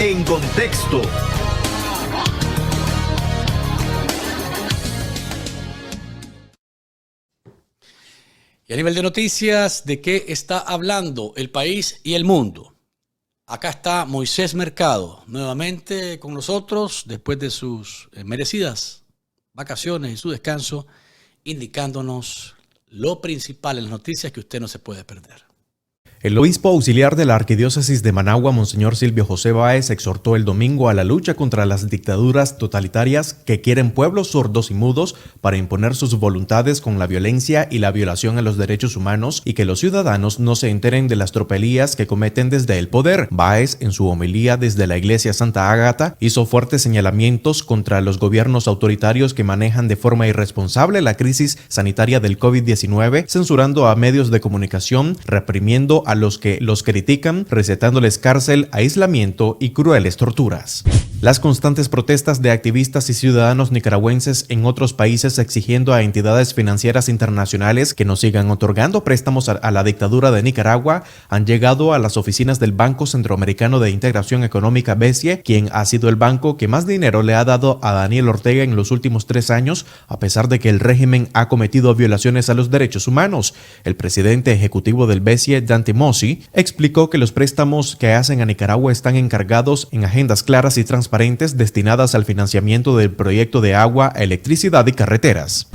En Contexto. Y a nivel de noticias, ¿de qué está hablando el país y el mundo? Acá está Moisés Mercado, nuevamente con nosotros, después de sus merecidas vacaciones y su descanso, indicándonos lo principal en las noticias que usted no se puede perder. El obispo auxiliar de la Arquidiócesis de Managua, Monseñor Silvio José Báez, exhortó el domingo a la lucha contra las dictaduras totalitarias que quieren pueblos sordos y mudos para imponer sus voluntades con la violencia y la violación a los derechos humanos y que los ciudadanos no se enteren de las tropelías que cometen desde el poder. Báez, en su homilía desde la Iglesia Santa Ágata, hizo fuertes señalamientos contra los gobiernos autoritarios que manejan de forma irresponsable la crisis sanitaria del COVID-19, censurando a medios de comunicación, reprimiendo a los que los critican, recetándoles cárcel, aislamiento y crueles torturas. Las constantes protestas de activistas y ciudadanos nicaragüenses en otros países exigiendo a entidades financieras internacionales que no sigan otorgando préstamos a la dictadura de Nicaragua han llegado a las oficinas del Banco Centroamericano de Integración Económica BCE, quien ha sido el banco que más dinero le ha dado a Daniel Ortega en los últimos 3 años, a pesar de que el régimen ha cometido violaciones a los derechos humanos. El presidente ejecutivo del BCE, Dante Mossi, explicó que los préstamos que hacen a Nicaragua están encargados en agendas claras y transparentes destinadas al financiamiento del proyecto de agua, electricidad y carreteras.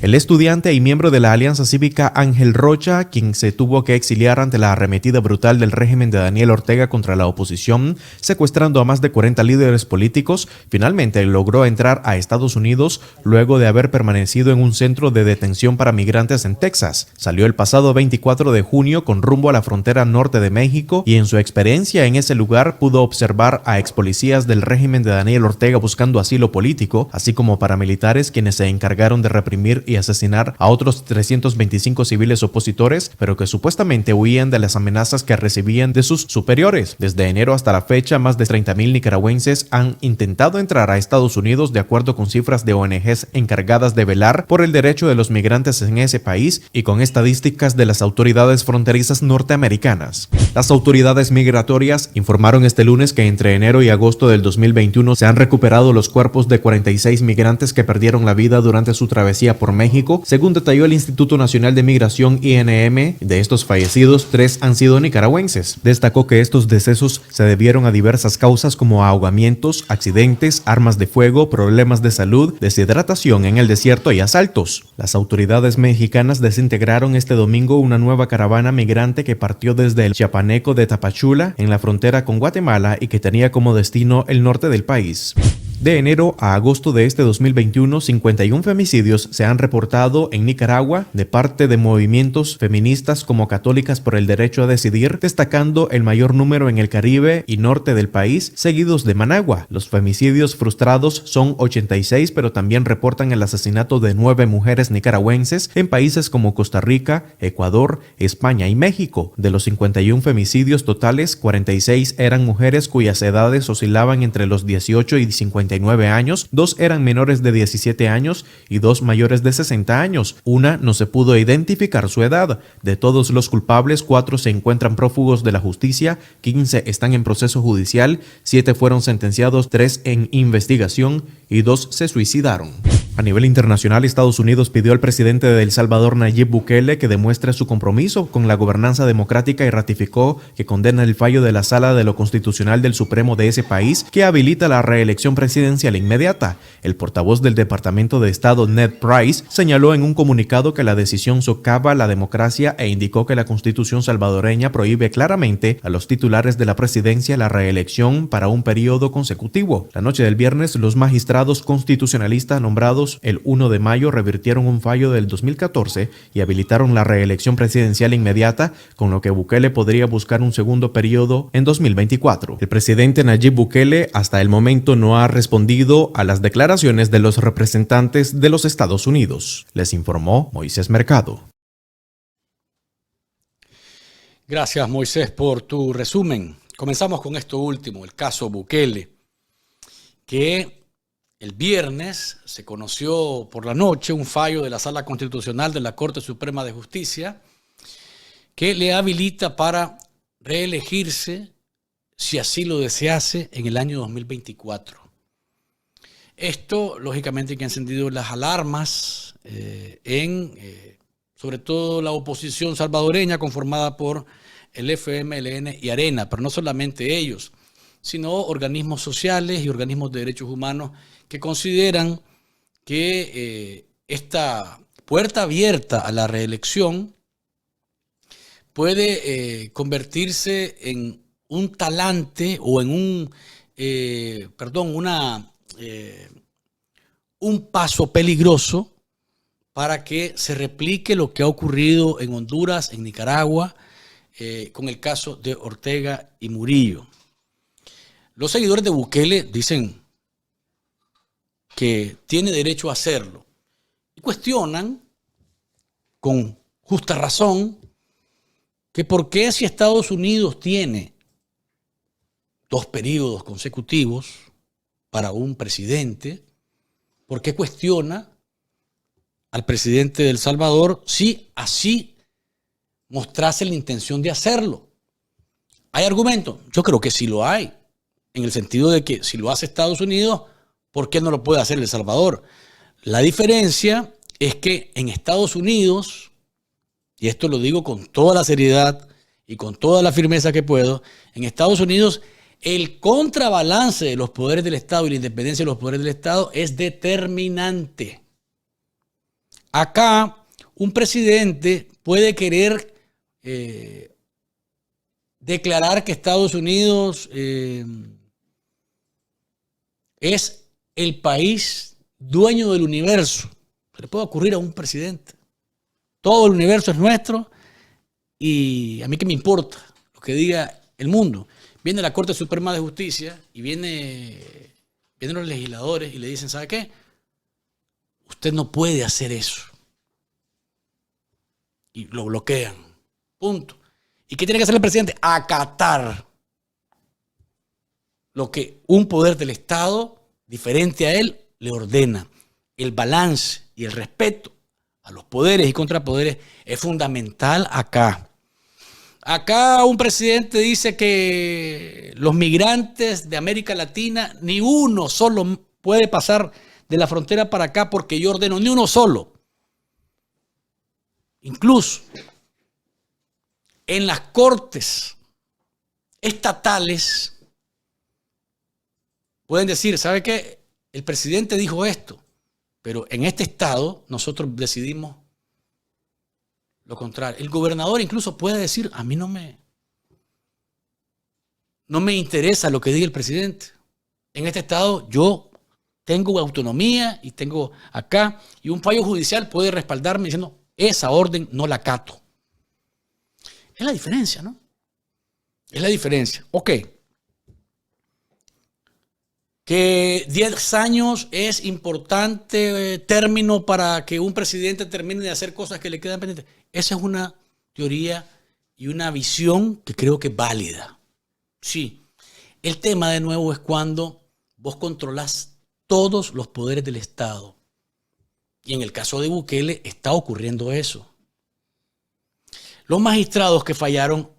El estudiante y miembro de la Alianza Cívica Ángel Rocha, quien se tuvo que exiliar ante la arremetida brutal del régimen de Daniel Ortega contra la oposición, secuestrando a más de 40 líderes políticos, finalmente logró entrar a Estados Unidos luego de haber permanecido en un centro de detención para migrantes en Texas. Salió el pasado 24 de junio con rumbo a la frontera norte de México y en su experiencia en ese lugar pudo observar a expolicías del régimen de Daniel Ortega buscando asilo político, así como paramilitares quienes se encargaron de reprimir y asesinar a otros 325 civiles opositores, pero que supuestamente huían de las amenazas que recibían de sus superiores. Desde enero hasta la fecha, más de 30,000 nicaragüenses han intentado entrar a Estados Unidos, de acuerdo con cifras de ONGs encargadas de velar por el derecho de los migrantes en ese país y con estadísticas de las autoridades fronterizas norteamericanas. Las autoridades migratorias informaron este lunes que entre enero y agosto del 2021 se han recuperado los cuerpos de 46 migrantes que perdieron la vida durante su travesía por México, según detalló el Instituto Nacional de Migración INM. De estos fallecidos, 3 han sido nicaragüenses. Destacó que estos decesos se debieron a diversas causas como ahogamientos, accidentes, armas de fuego, problemas de salud, deshidratación en el desierto y asaltos. Las autoridades mexicanas desintegraron este domingo una nueva caravana migrante que partió desde el Chiapaneco de Tapachula, en la frontera con Guatemala, y que tenía como destino el norte del país. De enero a agosto de este 2021, 51 femicidios se han reportado en Nicaragua de parte de movimientos feministas como Católicas por el Derecho a Decidir, destacando el mayor número en el Caribe y norte del país, seguidos de Managua. Los femicidios frustrados son 86, pero también reportan el asesinato de 9 mujeres nicaragüenses en países como Costa Rica, Ecuador, España y México. De los 51 femicidios totales, 46 eran mujeres cuyas edades oscilaban entre los 18 y 59 años, 2 eran menores de 17 años y 2 mayores de 60 años. Una no se pudo identificar su edad. De todos los culpables, 4 se encuentran prófugos de la justicia, 15 están en proceso judicial, 7 fueron sentenciados, 3 en investigación y 2 se suicidaron. A nivel internacional, Estados Unidos pidió al presidente de El Salvador, Nayib Bukele, que demuestre su compromiso con la gobernanza democrática y ratificó que condena el fallo de la Sala de lo Constitucional del Supremo de ese país que habilita la reelección presidencial inmediata. El portavoz del Departamento de Estado, Ned Price, señaló en un comunicado que la decisión socava la democracia e indicó que la Constitución salvadoreña prohíbe claramente a los titulares de la presidencia la reelección para un periodo consecutivo. La noche del viernes, los magistrados constitucionalistas nombrados el 1 de mayo revirtieron un fallo del 2014 y habilitaron la reelección presidencial inmediata, con lo que Bukele podría buscar un segundo periodo en 2024. El presidente Nayib Bukele hasta el momento no ha respondido a las declaraciones de los representantes de los Estados Unidos. Les informó Moisés Mercado. Gracias, Moisés, por tu resumen. Comenzamos con esto último, el caso Bukele, que el viernes se conoció por la noche un fallo de la Sala Constitucional de la Corte Suprema de Justicia que le habilita para reelegirse si así lo desease, en el año 2024. Esto, lógicamente, que ha encendido las alarmas sobre todo la oposición salvadoreña conformada por el FMLN y Arena, pero no solamente ellos, sino organismos sociales y organismos de derechos humanos que consideran que esta puerta abierta a la reelección puede convertirse en un talante o en un paso peligroso para que se replique lo que ha ocurrido en Honduras, en Nicaragua, con el caso de Ortega y Murillo. Los seguidores de Bukele dicen que tiene derecho a hacerlo y cuestionan con justa razón que por qué si Estados Unidos tiene 2 periodos consecutivos para un presidente, ¿por qué cuestiona al presidente de El Salvador si así mostrase la intención de hacerlo? ¿Hay argumentos? Yo creo que sí lo hay, en el sentido de que si lo hace Estados Unidos, ¿por qué no lo puede hacer El Salvador? La diferencia es que en Estados Unidos, y esto lo digo con toda la seriedad y con toda la firmeza que puedo, en Estados Unidos el contrabalance de los poderes del Estado y la independencia de los poderes del Estado es determinante. Acá un presidente puede querer declarar que Estados Unidos es el país dueño del universo. Se le puede ocurrir a un presidente. Todo el universo es nuestro y a mí qué me importa lo que diga el mundo. Viene la Corte Suprema de Justicia y vienen los legisladores y le dicen, ¿sabe qué? Usted no puede hacer eso. Y lo bloquean. Punto. ¿Y qué tiene que hacer el presidente? Acatar lo que un poder del Estado diferente a él le ordena. El balance y el respeto a los poderes y contrapoderes es fundamental acá. Acá un presidente dice que los migrantes de América Latina, ni uno solo puede pasar de la frontera para acá porque yo ordeno, ni uno solo. Incluso en las cortes estatales pueden decir, ¿sabe qué? El presidente dijo esto, pero en este estado nosotros decidimos lo contrario. El gobernador incluso puede decir, a mí no me interesa lo que diga el presidente. En este estado yo tengo autonomía y tengo acá, y un fallo judicial puede respaldarme diciendo, esa orden no la acato. Es la diferencia, ¿no? Es la diferencia. Ok. Que 10 años es importante término para que un presidente termine de hacer cosas que le quedan pendientes. Esa es una teoría y una visión que creo que es válida. Sí. El tema de nuevo es cuando vos controlás todos los poderes del Estado. Y en el caso de Bukele está ocurriendo eso. Los magistrados que fallaron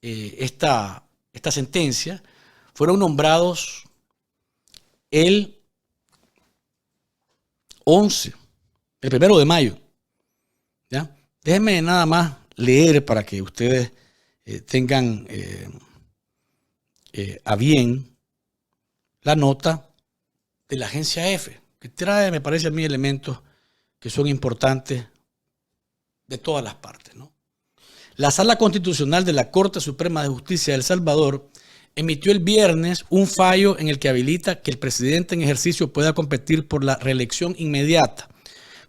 esta sentencia fueron nombrados el 1 de mayo. ¿Ya? Déjenme nada más leer para que ustedes tengan a bien la nota de la agencia EFE, que trae, me parece a mí, elementos que son importantes de todas las partes, ¿no? La Sala Constitucional de la Corte Suprema de Justicia de El Salvador emitió el viernes un fallo en el que habilita que el presidente en ejercicio pueda competir por la reelección inmediata,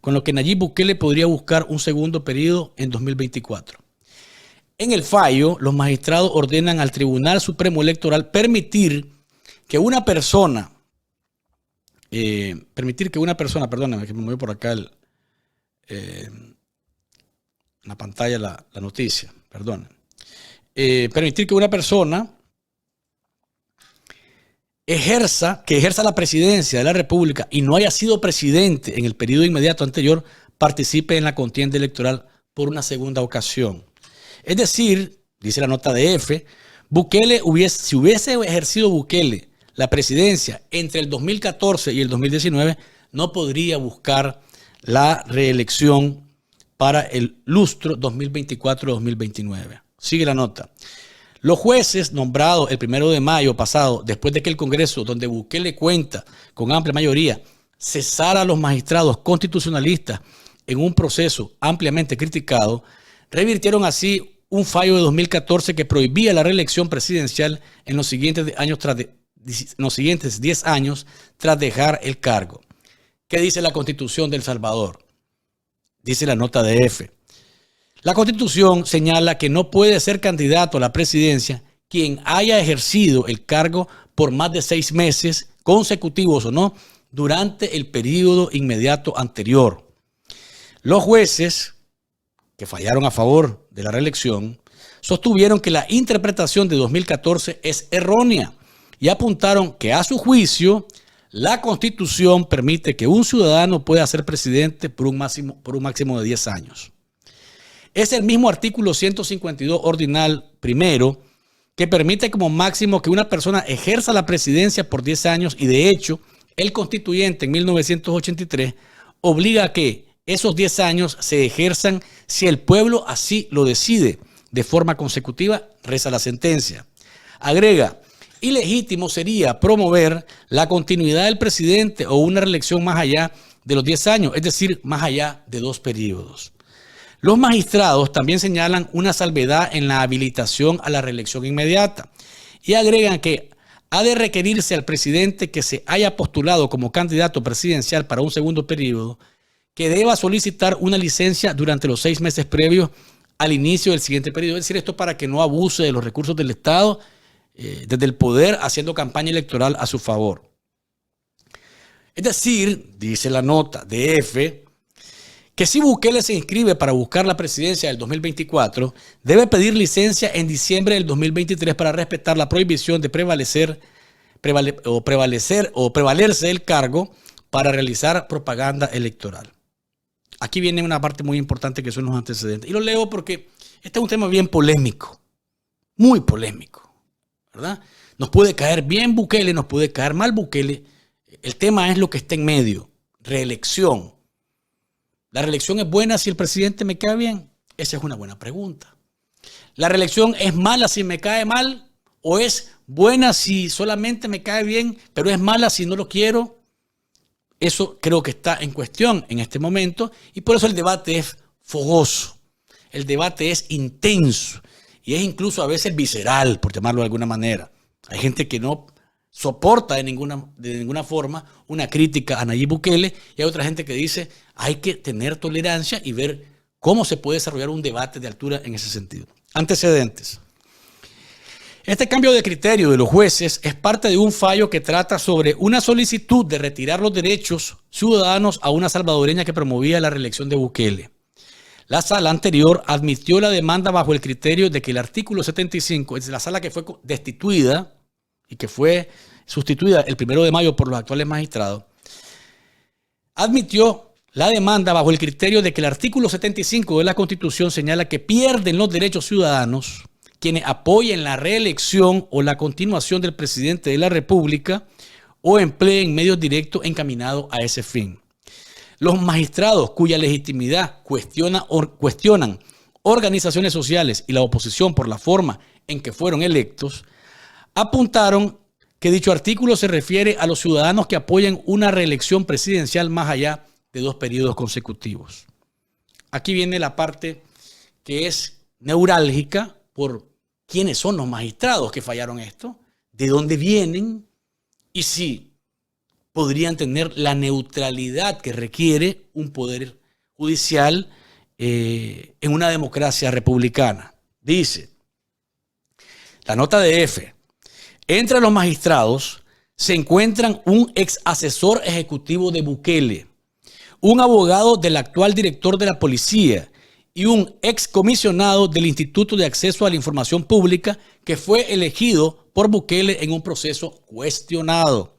con lo que Nayib Bukele podría buscar un segundo periodo en 2024. En el fallo, los magistrados ordenan al Tribunal Supremo Electoral permitir que una persona, perdóname que me movió por acá en la pantalla la noticia, permitir que una persona que ejerza la presidencia de la República y no haya sido presidente en el periodo inmediato anterior, participe en la contienda electoral por una segunda ocasión. Es decir, dice la nota de EFE, Si hubiese ejercido Bukele la presidencia entre el 2014 y el 2019, no podría buscar la reelección para el lustro 2024-2029. Sigue la nota. Los jueces nombrados el 1 de mayo pasado, después de que el Congreso, donde Bukele cuenta con amplia mayoría, cesara a los magistrados constitucionalistas en un proceso ampliamente criticado, revirtieron así un fallo de 2014 que prohibía la reelección presidencial en los siguientes 10 años tras dejar el cargo. ¿Qué dice la Constitución de El Salvador? Dice la nota de F. La Constitución señala que no puede ser candidato a la presidencia quien haya ejercido el cargo por más de 6 meses consecutivos o no durante el periodo inmediato anterior. Los jueces que fallaron a favor de la reelección sostuvieron que la interpretación de 2014 es errónea y apuntaron que a su juicio la Constitución permite que un ciudadano pueda ser presidente por un máximo de 10 años. Es el mismo artículo 152 ordinal primero que permite como máximo que una persona ejerza la presidencia por 10 años y de hecho el constituyente en 1983 obliga a que esos 10 años se ejerzan si el pueblo así lo decide de forma consecutiva, reza la sentencia. Agrega, ilegítimo sería promover la continuidad del presidente o una reelección más allá de los 10 años, es decir, más allá de 2 periodos. Los magistrados también señalan una salvedad en la habilitación a la reelección inmediata y agregan que ha de requerirse al presidente que se haya postulado como candidato presidencial para un segundo periodo que deba solicitar una licencia durante los 6 meses previos al inicio del siguiente periodo. Es decir, esto para que no abuse de los recursos del Estado desde el poder haciendo campaña electoral a su favor. Es decir, dice la nota de F, que si Bukele se inscribe para buscar la presidencia del 2024, debe pedir licencia en diciembre del 2023 para respetar la prohibición de prevalerse del cargo para realizar propaganda electoral. Aquí viene una parte muy importante que son los antecedentes. Y lo leo porque este es un tema bien polémico, muy polémico, ¿verdad? Nos puede caer bien Bukele, nos puede caer mal Bukele. El tema es lo que está en medio, reelección. ¿La reelección es buena si el presidente me cae bien? Esa es una buena pregunta. ¿La reelección es mala si me cae mal? ¿O es buena si solamente me cae bien, pero es mala si no lo quiero? Eso creo que está en cuestión en este momento y por eso el debate es fogoso. El debate es intenso y es incluso a veces visceral, por llamarlo de alguna manera. Hay gente que no soporta de ninguna forma una crítica a Nayib Bukele y hay otra gente que dice hay que tener tolerancia y ver cómo se puede desarrollar un debate de altura en ese sentido. Antecedentes. Este cambio de criterio de los jueces es parte de un fallo que trata sobre una solicitud de retirar los derechos ciudadanos a una salvadoreña que promovía la reelección de Bukele. La sala anterior admitió la demanda bajo el criterio de que el artículo 75, es la sala que fue destituida y que fue sustituida el 1 de mayo por los actuales magistrados, admitió la demanda bajo el criterio de que el artículo 75 de la Constitución señala que pierden los derechos ciudadanos quienes apoyen la reelección o la continuación del presidente de la República o empleen medios directos encaminados a ese fin. Los magistrados cuya legitimidad cuestionan organizaciones sociales y la oposición por la forma en que fueron electos, apuntaron que dicho artículo se refiere a los ciudadanos que apoyan una reelección presidencial más allá de 2 periodos consecutivos. Aquí viene la parte que es neurálgica por quiénes son los magistrados que fallaron esto, de dónde vienen y si podrían tener la neutralidad que requiere un poder judicial en una democracia republicana. Dice la nota de F. Entre los magistrados se encuentran un ex asesor ejecutivo de Bukele, un abogado del actual director de la policía y un ex comisionado del Instituto de Acceso a la Información Pública que fue elegido por Bukele en un proceso cuestionado.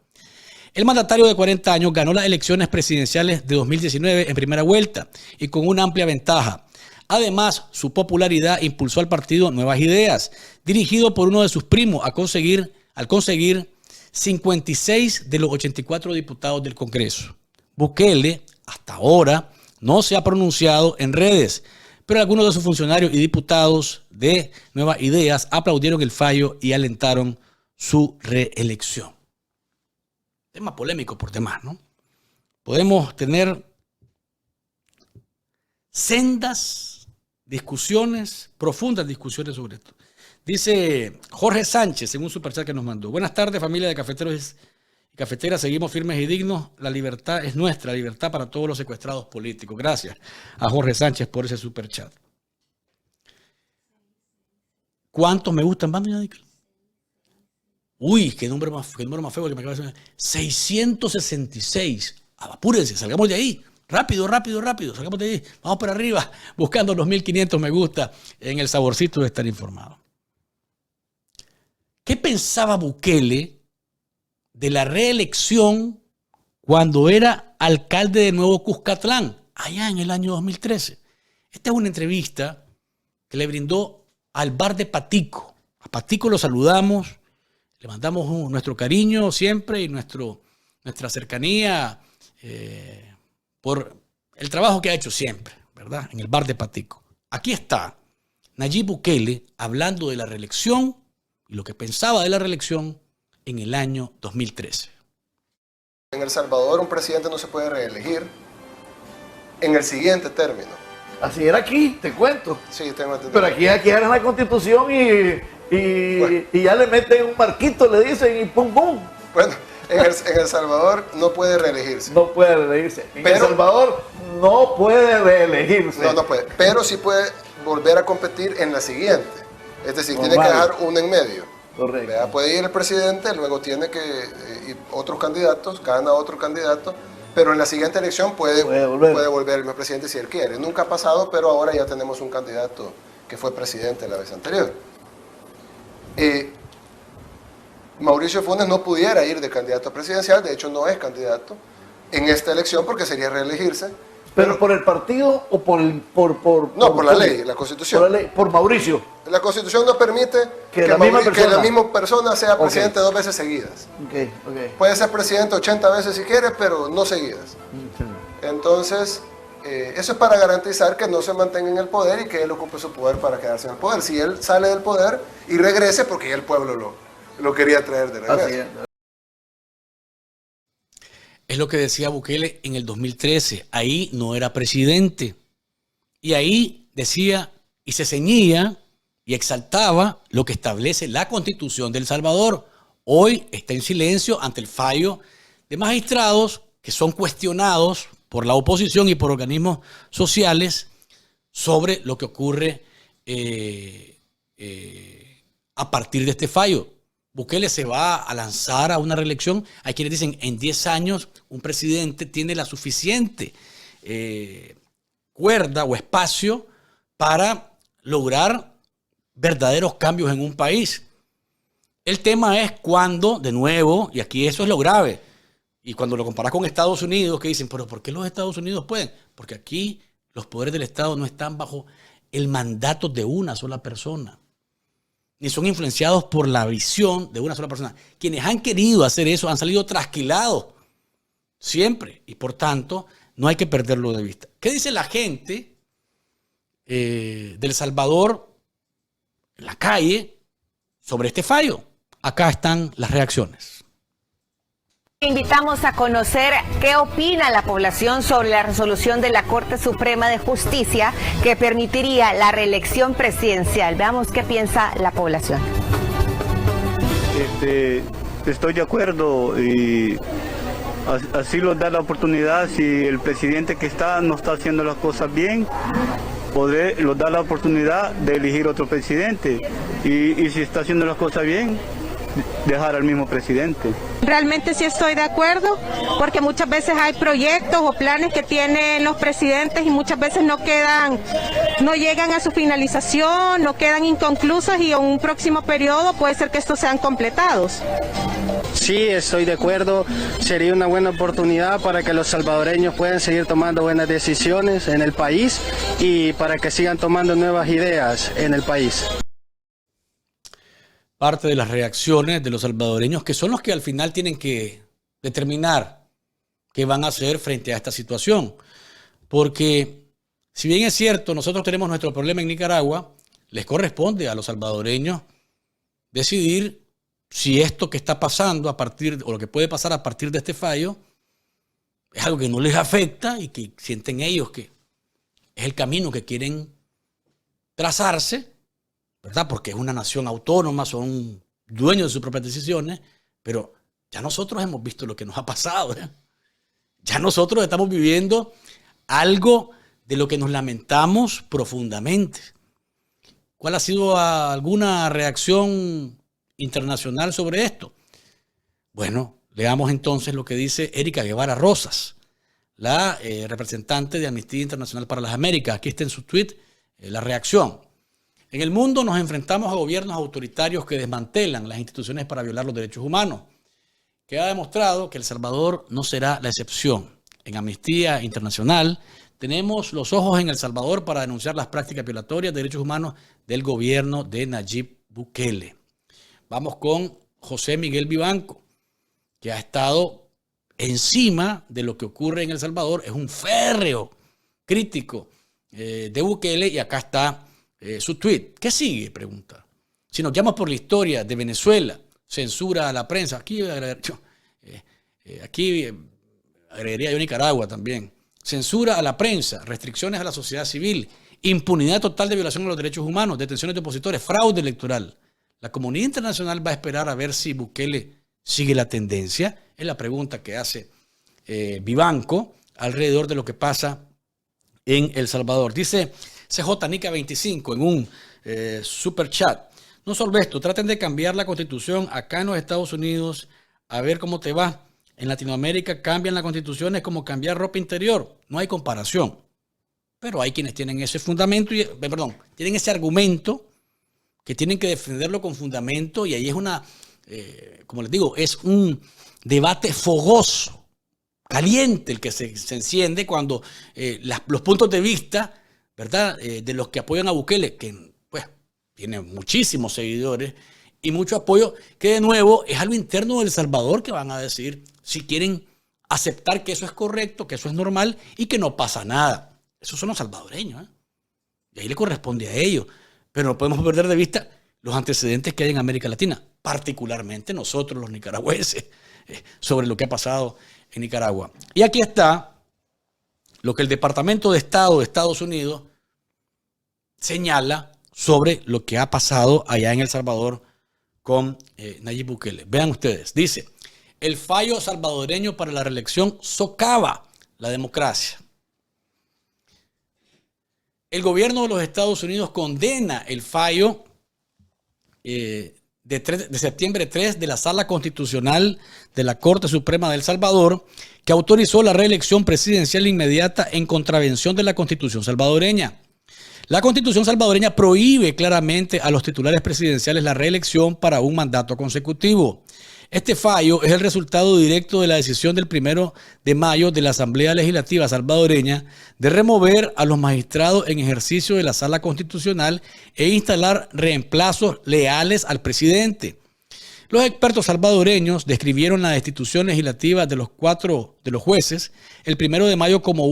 El mandatario de 40 años ganó las elecciones presidenciales de 2019 en primera vuelta y con una amplia ventaja. Además, su popularidad impulsó al partido Nuevas Ideas, dirigido por uno de sus primos, al conseguir 56 de los 84 diputados del Congreso. Bukele, hasta ahora, no se ha pronunciado en redes, pero algunos de sus funcionarios y diputados de Nuevas Ideas aplaudieron el fallo y alentaron su reelección. Tema polémico por demás, ¿no? Podemos tener sendas discusiones, profundas discusiones sobre esto. Dice Jorge Sánchez en un superchat que nos mandó: buenas tardes, familia de cafeteros y cafeteras, seguimos firmes y dignos, la libertad es nuestra, libertad para todos los secuestrados políticos. Gracias a Jorge Sánchez por ese superchat. ¿Cuántos me gustan más, doña Dickel? Uy, qué número más feo que me acaba de decir. 666. Apúrense, salgamos de ahí. Rápido, salgamos de ahí. Vamos para arriba, buscando los 1500 me gusta en el saborcito de estar informado. ¿Qué pensaba Bukele de la reelección cuando era alcalde de Nuevo Cuscatlán, allá en el año 2013? Esta es una entrevista que le brindó al bar de Patico. A Patico lo saludamos, le mandamos nuestro cariño siempre y nuestra cercanía por el trabajo que ha hecho siempre, ¿verdad? En el bar de Patico. Aquí está Nayib Bukele hablando de la reelección y lo que pensaba de la reelección en el año 2013. En El Salvador un presidente no se puede reelegir en el siguiente término. Así era aquí, te cuento. Sí, tengo entendido. Pero aquí era la Constitución y ya le meten un marquito, le dicen y pum, pum. Bueno, en El Salvador no puede reelegirse. No puede reelegirse. En El Salvador no puede reelegirse. No puede. Pero sí puede volver a competir en la siguiente. Es decir, tiene que dejar una en medio. Correcto. ¿Verdad? Puede ir el presidente, luego tiene que ir otros candidatos, gana otro candidato, pero en la siguiente elección puede volver el presidente si él quiere. Nunca ha pasado, pero ahora ya tenemos un candidato que fue presidente la vez anterior. Mauricio Funes no pudiera ir de candidato presidencial, de hecho no es candidato en esta elección porque sería reelegirse. ¿Pero por el partido o por la ley, la Constitución? Por la ley, por Mauricio. La Constitución no permite que la misma persona sea presidente 2 veces seguidas. Puede ser presidente 80 veces si quiere, pero no seguidas. Entonces, eso es para garantizar que no se mantenga en el poder y que él ocupe su poder para quedarse en el poder. Si él sale del poder y regrese, porque ya el pueblo lo quería traer de regreso. Es lo que decía Bukele en el 2013. Ahí no era presidente. Y ahí decía y se ceñía y exaltaba lo que establece la Constitución de El Salvador. Hoy está en silencio ante el fallo de magistrados que son cuestionados por la oposición y por organismos sociales sobre lo que ocurre a partir de este fallo. Bukele se va a lanzar a una reelección. Hay quienes dicen en 10 años un presidente tiene la suficiente cuerda o espacio para lograr verdaderos cambios en un país. El tema es cuando, de nuevo, y aquí eso es lo grave, y cuando lo comparas con Estados Unidos, que dicen, pero ¿por qué los Estados Unidos pueden? Porque aquí los poderes del Estado no están bajo el mandato de una sola persona, ni son influenciados por la visión de una sola persona. Quienes han querido hacer eso han salido trasquilados siempre, y por tanto no hay que perderlo de vista. ¿Qué dice la gente de El Salvador en la calle sobre este fallo? Acá están las reacciones. Invitamos a conocer qué opina la población sobre la resolución de la Corte Suprema de Justicia que permitiría la reelección presidencial. Veamos qué piensa la población. Estoy de acuerdo y así nos da la oportunidad, si el presidente que está no está haciendo las cosas bien, nos da la oportunidad de elegir otro presidente y si está haciendo las cosas bien, dejar al mismo presidente. Realmente sí estoy de acuerdo, porque muchas veces hay proyectos o planes que tienen los presidentes y muchas veces no llegan a su finalización, no quedan inconclusos y en un próximo periodo puede ser que estos sean completados. Sí, estoy de acuerdo. Sería una buena oportunidad para que los salvadoreños puedan seguir tomando buenas decisiones en el país y para que sigan tomando nuevas ideas en el país. Parte de las reacciones de los salvadoreños, que son los que al final tienen que determinar qué van a hacer frente a esta situación. Porque si bien es cierto, nosotros tenemos nuestro problema en Nicaragua, les corresponde a los salvadoreños decidir si esto que está pasando o lo que puede pasar a partir de este fallo es algo que no les afecta y que sienten ellos que es el camino que quieren trazarse, ¿verdad? Porque es una nación autónoma, son dueños de sus propias decisiones, pero ya nosotros hemos visto lo que nos ha pasado, ¿eh? Ya nosotros estamos viviendo algo de lo que nos lamentamos profundamente. ¿Cuál ha sido alguna reacción internacional sobre esto? Bueno, leamos entonces lo que dice Erika Guevara Rosas, la representante de Amnistía Internacional para las Américas. Aquí está en su tweet la reacción. En el mundo nos enfrentamos a gobiernos autoritarios que desmantelan las instituciones para violar los derechos humanos. Queda demostrado que El Salvador no será la excepción. En Amnistía Internacional tenemos los ojos en El Salvador para denunciar las prácticas violatorias de derechos humanos del gobierno de Nayib Bukele. Vamos con José Miguel Vivanco, que ha estado encima de lo que ocurre en El Salvador. Es un férreo crítico de Bukele y acá está su tweet. ¿Qué sigue? Pregunta. Si nos llamas por la historia de Venezuela, censura a la prensa. Aquí agregaría yo Nicaragua también. Censura a la prensa, restricciones a la sociedad civil, impunidad total de violación de los derechos humanos, detenciones de opositores, fraude electoral. La comunidad internacional va a esperar a ver si Bukele sigue la tendencia. Es la pregunta que hace Vivanco alrededor de lo que pasa en El Salvador. Dice CJ Nica 25 en un super chat. No solo esto, traten de cambiar la constitución acá en los Estados Unidos a ver cómo te va. En Latinoamérica cambian las constituciones como cambiar ropa interior. No hay comparación. Pero hay quienes tienen ese fundamento, tienen ese argumento que tienen que defenderlo con fundamento y ahí es como les digo, es un debate fogoso, caliente el que se enciende cuando los puntos de vista, ¿verdad? De los que apoyan a Bukele, que pues tiene muchísimos seguidores y mucho apoyo, que de nuevo es algo interno de El Salvador que van a decir si quieren aceptar que eso es correcto, que eso es normal y que no pasa nada. Esos son los salvadoreños, ¿eh? Y ahí le corresponde a ellos. Pero no podemos perder de vista los antecedentes que hay en América Latina, particularmente nosotros los nicaragüenses, sobre lo que ha pasado en Nicaragua. Y aquí está lo que el Departamento de Estado de Estados Unidos señala sobre lo que ha pasado allá en El Salvador con Nayib Bukele. Vean ustedes, dice, el fallo salvadoreño para la reelección socava la democracia. El gobierno de los Estados Unidos condena el fallo de septiembre 3 de la Sala Constitucional de la Corte Suprema de El Salvador, que autorizó la reelección presidencial inmediata en contravención de la Constitución salvadoreña. La Constitución salvadoreña prohíbe claramente a los titulares presidenciales la reelección para un mandato consecutivo. Este fallo es el resultado directo de la decisión del 1 de mayo de la Asamblea Legislativa salvadoreña de remover a los magistrados en ejercicio de la Sala Constitucional e instalar reemplazos leales al presidente. Los expertos salvadoreños describieron la destitución legislativa de los 4 de los jueces el 1 de mayo como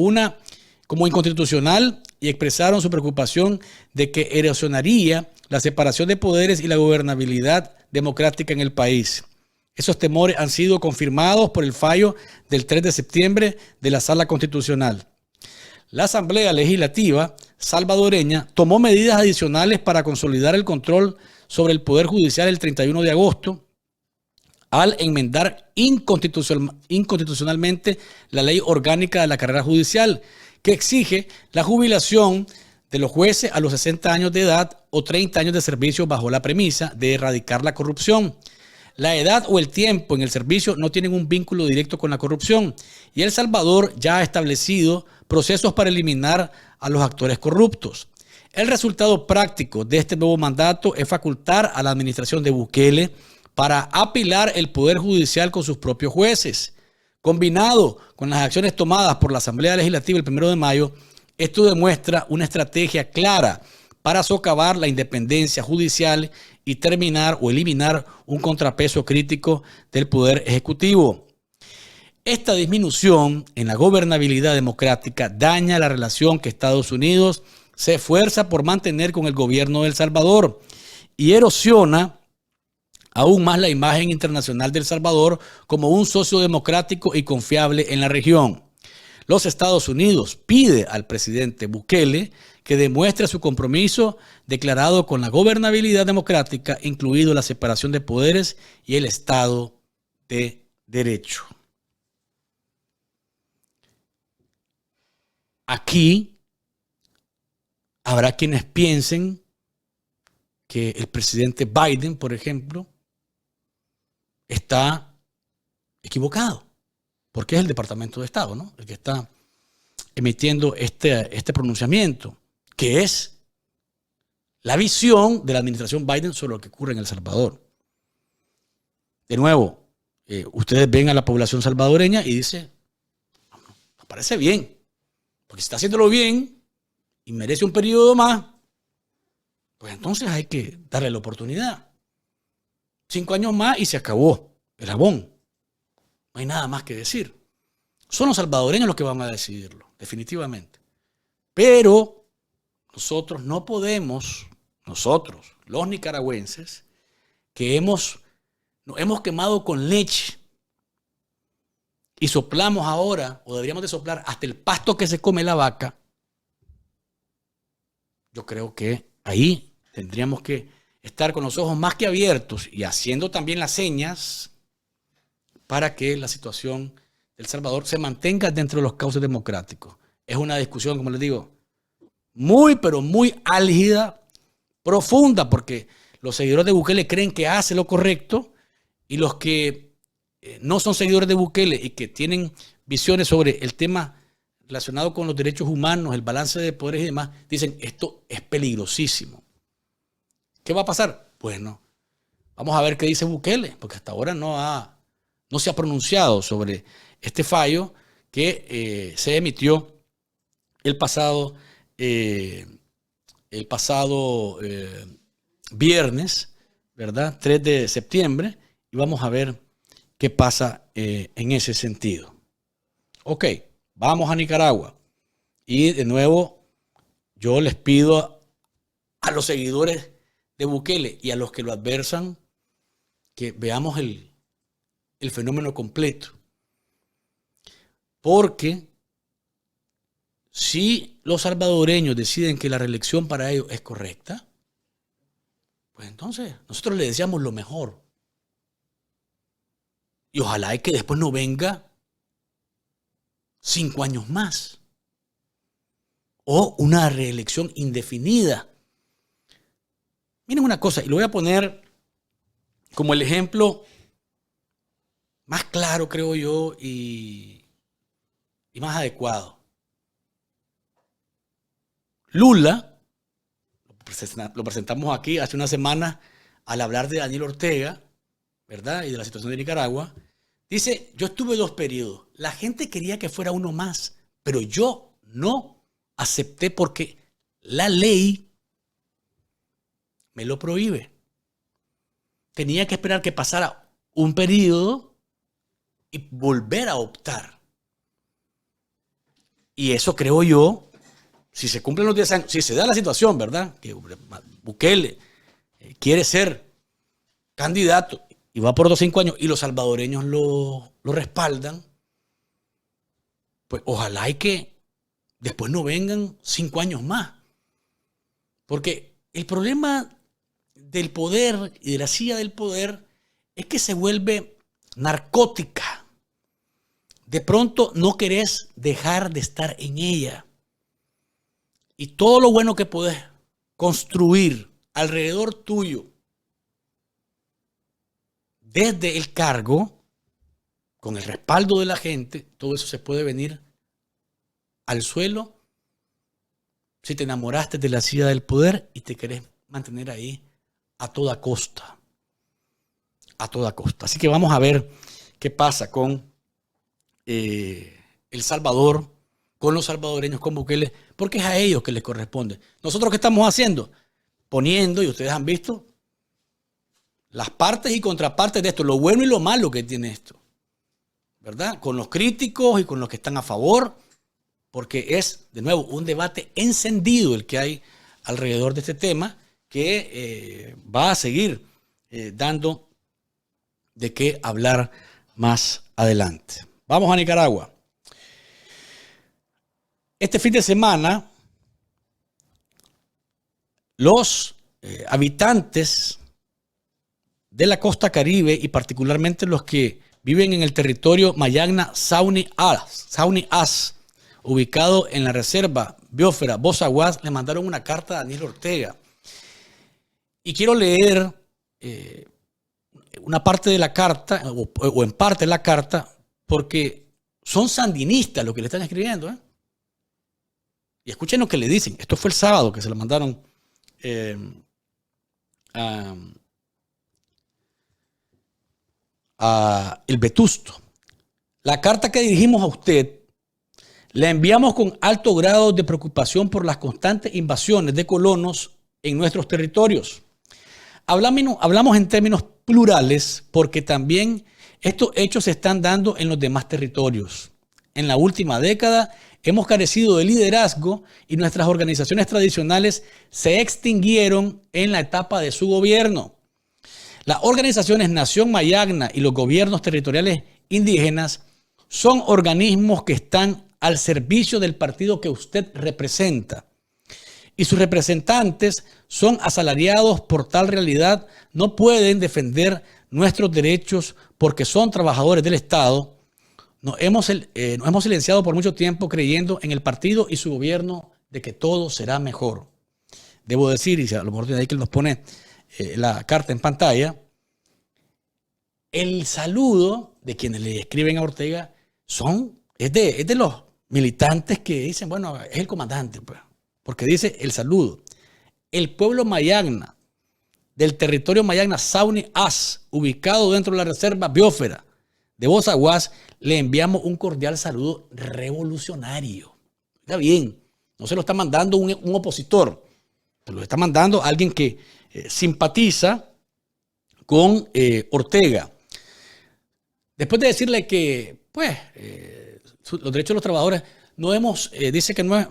inconstitucional y expresaron su preocupación de que erosionaría la separación de poderes y la gobernabilidad democrática en el país. Esos temores han sido confirmados por el fallo del 3 de septiembre de la Sala Constitucional. La Asamblea Legislativa salvadoreña tomó medidas adicionales para consolidar el control sobre el Poder Judicial el 31 de agosto al enmendar inconstitucionalmente la Ley Orgánica de la Carrera Judicial, que exige la jubilación de los jueces a los 60 años de edad o 30 años de servicio bajo la premisa de erradicar la corrupción. La edad o el tiempo en el servicio no tienen un vínculo directo con la corrupción y El Salvador ya ha establecido procesos para eliminar a los actores corruptos. El resultado práctico de este nuevo mandato es facultar a la administración de Bukele para apilar el Poder Judicial con sus propios jueces. Combinado con las acciones tomadas por la Asamblea Legislativa el 1 de mayo, esto demuestra una estrategia clara para socavar la independencia judicial y terminar o eliminar un contrapeso crítico del Poder Ejecutivo. Esta disminución en la gobernabilidad democrática daña la relación que Estados Unidos se esfuerza por mantener con el gobierno de El Salvador y erosiona aún más la imagen internacional de El Salvador como un socio democrático y confiable en la región. Los Estados Unidos pide al presidente Bukele que demuestre su compromiso declarado con la gobernabilidad democrática, incluido la separación de poderes y el Estado de Derecho. Aquí habrá quienes piensen que el presidente Biden, por ejemplo, está equivocado, porque es el Departamento de Estado, ¿no?, el que está emitiendo este pronunciamiento, que es la visión de la administración Biden sobre lo que ocurre en El Salvador. De nuevo, ustedes ven a la población salvadoreña y dicen, nos parece bien, porque si está haciéndolo bien y merece un periodo más, pues entonces hay que darle la oportunidad. 5 años más y se acabó el jabón. No hay nada más que decir. Son los salvadoreños los que van a decidirlo, definitivamente. Pero nosotros no podemos, nosotros, los nicaragüenses, que nos hemos quemado con leche y soplamos ahora, o deberíamos de soplar hasta el pasto que se come la vaca, yo creo que ahí tendríamos que estar con los ojos más que abiertos y haciendo también las señas para que la situación de El Salvador se mantenga dentro de los cauces democráticos. Es una discusión, como les digo, muy, pero muy álgida, profunda, porque los seguidores de Bukele creen que hace lo correcto y los que no son seguidores de Bukele y que tienen visiones sobre el tema relacionado con los derechos humanos, el balance de poderes y demás, dicen esto es peligrosísimo. ¿Qué va a pasar? Bueno, vamos a ver qué dice Bukele, porque hasta ahora no se ha pronunciado sobre este fallo que se emitió el pasado viernes, ¿verdad? 3 de septiembre, y vamos a ver qué pasa en ese sentido. Ok, vamos a Nicaragua. Y de nuevo, yo les pido a los seguidores de Bukele y a los que lo adversan que veamos el fenómeno completo. Porque si los salvadoreños deciden que la reelección para ellos es correcta, pues entonces nosotros les deseamos lo mejor. Y ojalá que después no venga 5 años más. O una reelección indefinida. Miren una cosa, y lo voy a poner como el ejemplo más claro, creo yo, y más adecuado. Lula, lo presentamos aquí hace una semana al hablar de Daniel Ortega, ¿verdad? Y de la situación de Nicaragua. Dice, yo estuve 2 periodos. La gente quería que fuera uno más, pero yo no acepté porque la ley me lo prohíbe. Tenía que esperar que pasara un periodo y volver a optar. Y eso creo yo, si se cumplen los 10 años, si se da la situación, ¿verdad? Que Bukele quiere ser candidato y va por 5 años y los salvadoreños lo respaldan, pues ojalá y que después no vengan 5 años más. Porque el problema del poder y de la silla del poder es que se vuelve narcótica. De pronto no querés dejar de estar en ella. Y todo lo bueno que podés construir alrededor tuyo desde el cargo, con el respaldo de la gente, todo eso se puede venir al suelo si te enamoraste de la silla del poder y te querés mantener ahí a toda costa. A toda costa. Así que vamos a ver qué pasa con El Salvador, con los salvadoreños, con Bukele, porque es a ellos que les corresponde. Nosotros, ¿qué estamos haciendo? Poniendo, y ustedes han visto, las partes y contrapartes de esto, lo bueno y lo malo que tiene esto, ¿verdad? Con los críticos y con los que están a favor, porque es, de nuevo, un debate encendido el que hay alrededor de este tema, que va a seguir dando de qué hablar más adelante. Vamos a Nicaragua. Este fin de semana, los habitantes de la costa caribe y particularmente los que viven en el territorio Mayagna Sauni As, ubicado en la reserva biosfera Bozaguas, le mandaron una carta a Daniel Ortega. Y quiero leer una parte de la carta, o en parte de la carta, porque son sandinistas los que le están escribiendo. Y escuchen lo que le dicen. Esto fue el sábado que se lo mandaron a El Vetusto. La carta que dirigimos a usted la enviamos con alto grado de preocupación por las constantes invasiones de colonos en nuestros territorios. Hablamos en términos plurales porque también estos hechos se están dando en los demás territorios. En la última década hemos carecido de liderazgo y nuestras organizaciones tradicionales se extinguieron en la etapa de su gobierno. Las organizaciones Nación Mayagna y los gobiernos territoriales indígenas son organismos que están al servicio del partido que usted representa. Y sus representantes son asalariados por tal realidad, no pueden defender nuestros derechos porque son trabajadores del Estado. Nos hemos silenciado por mucho tiempo creyendo en el partido y su gobierno de que todo será mejor. Debo decir, y a lo mejor de ahí que nos pone la carta en pantalla, el saludo de quienes le escriben a Ortega es de los militantes que dicen, bueno, es el comandante, pues, porque dice el saludo. El pueblo Mayagna, del territorio Mayagna Sauni As, ubicado dentro de la reserva biosfera de Bozaguas, le enviamos un cordial saludo revolucionario. Está bien, no se lo está mandando un opositor, se lo está mandando alguien que simpatiza con Ortega. Después de decirle que, pues, los derechos de los trabajadores, dice que nos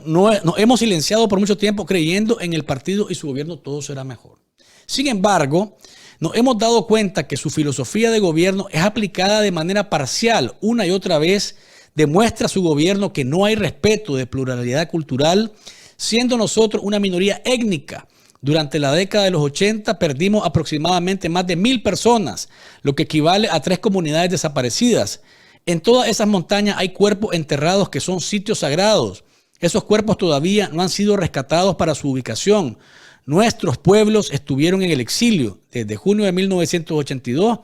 hemos silenciado por mucho tiempo creyendo en el partido y su gobierno todo será mejor. Sin embargo, nos hemos dado cuenta que su filosofía de gobierno es aplicada de manera parcial. Una y otra vez demuestra su gobierno que no hay respeto de pluralidad cultural, siendo nosotros una minoría étnica. Durante la década de los 80 perdimos aproximadamente más de 1,000 personas, lo que equivale a 3 comunidades desaparecidas. En todas esas montañas hay cuerpos enterrados que son sitios sagrados. Esos cuerpos todavía no han sido rescatados para su ubicación. Nuestros pueblos estuvieron en el exilio desde junio de 1982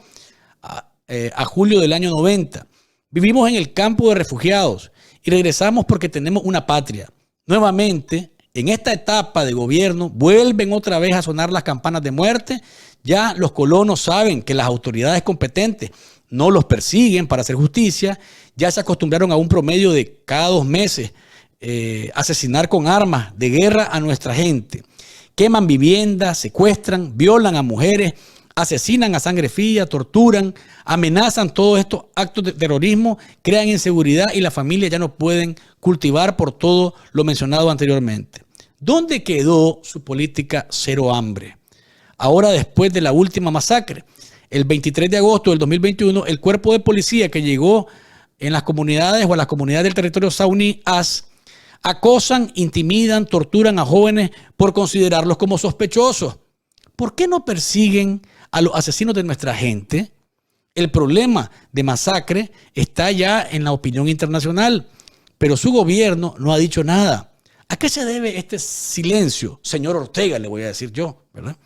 a julio del año 90. Vivimos en el campo de refugiados y regresamos porque tenemos una patria. Nuevamente, en esta etapa de gobierno, vuelven otra vez a sonar las campanas de muerte. Ya los colonos saben que las autoridades competentes no los persiguen para hacer justicia. Ya se acostumbraron a un promedio de cada 2 meses asesinar con armas de guerra a nuestra gente. Queman viviendas, secuestran, violan a mujeres, asesinan a sangre fría, torturan, amenazan. Todos estos actos de terrorismo crean inseguridad y las familias ya no pueden cultivar por todo lo mencionado anteriormente. ¿Dónde quedó su política cero hambre? Ahora, después de la última masacre, el 23 de agosto del 2021, el cuerpo de policía que llegó en las comunidades o a las comunidades del territorio Sauni As acosan, intimidan, torturan a jóvenes por considerarlos como sospechosos. ¿Por qué no persiguen a los asesinos de nuestra gente? El problema de masacre está ya en la opinión internacional, pero su gobierno no ha dicho nada. ¿A qué se debe este silencio, señor Ortega, le voy a decir yo, ¿verdad?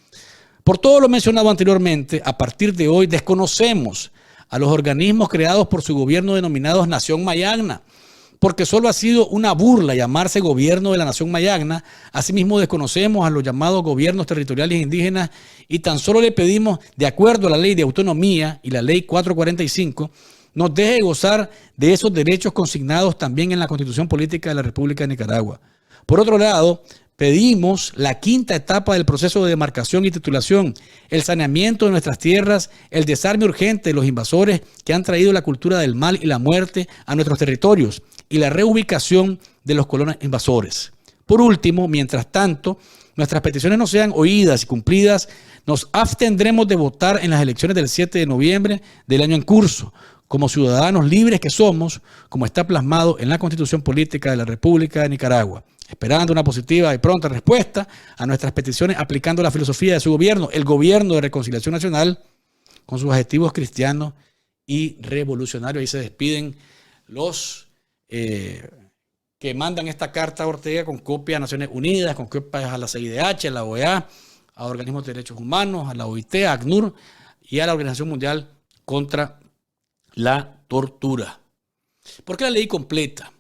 Por todo lo mencionado anteriormente, a partir de hoy desconocemos a los organismos creados por su gobierno denominados Nación Mayagna, porque solo ha sido una burla llamarse gobierno de la Nación Mayagna. Asimismo desconocemos a los llamados gobiernos territoriales indígenas y tan solo le pedimos, de acuerdo a la Ley de Autonomía y la Ley 445, nos deje gozar de esos derechos consignados también en la Constitución Política de la República de Nicaragua. Por otro lado, pedimos la quinta etapa del proceso de demarcación y titulación, el saneamiento de nuestras tierras, el desarme urgente de los invasores que han traído la cultura del mal y la muerte a nuestros territorios y la reubicación de los colonos invasores. Por último, mientras tanto, nuestras peticiones no sean oídas y cumplidas, nos abstendremos de votar en las elecciones del 7 de noviembre del año en curso, como ciudadanos libres que somos, como está plasmado en la Constitución Política de la República de Nicaragua, esperando una positiva y pronta respuesta a nuestras peticiones aplicando la filosofía de su gobierno, el Gobierno de Reconciliación Nacional, con sus adjetivos cristianos y revolucionarios. Ahí se despiden los que mandan esta carta a Ortega con copia a Naciones Unidas, con copias a la CIDH, a la OEA, a organismos de derechos humanos, a la OIT, a ACNUR y a la Organización Mundial contra la Tortura. ¿Por qué la ley completa?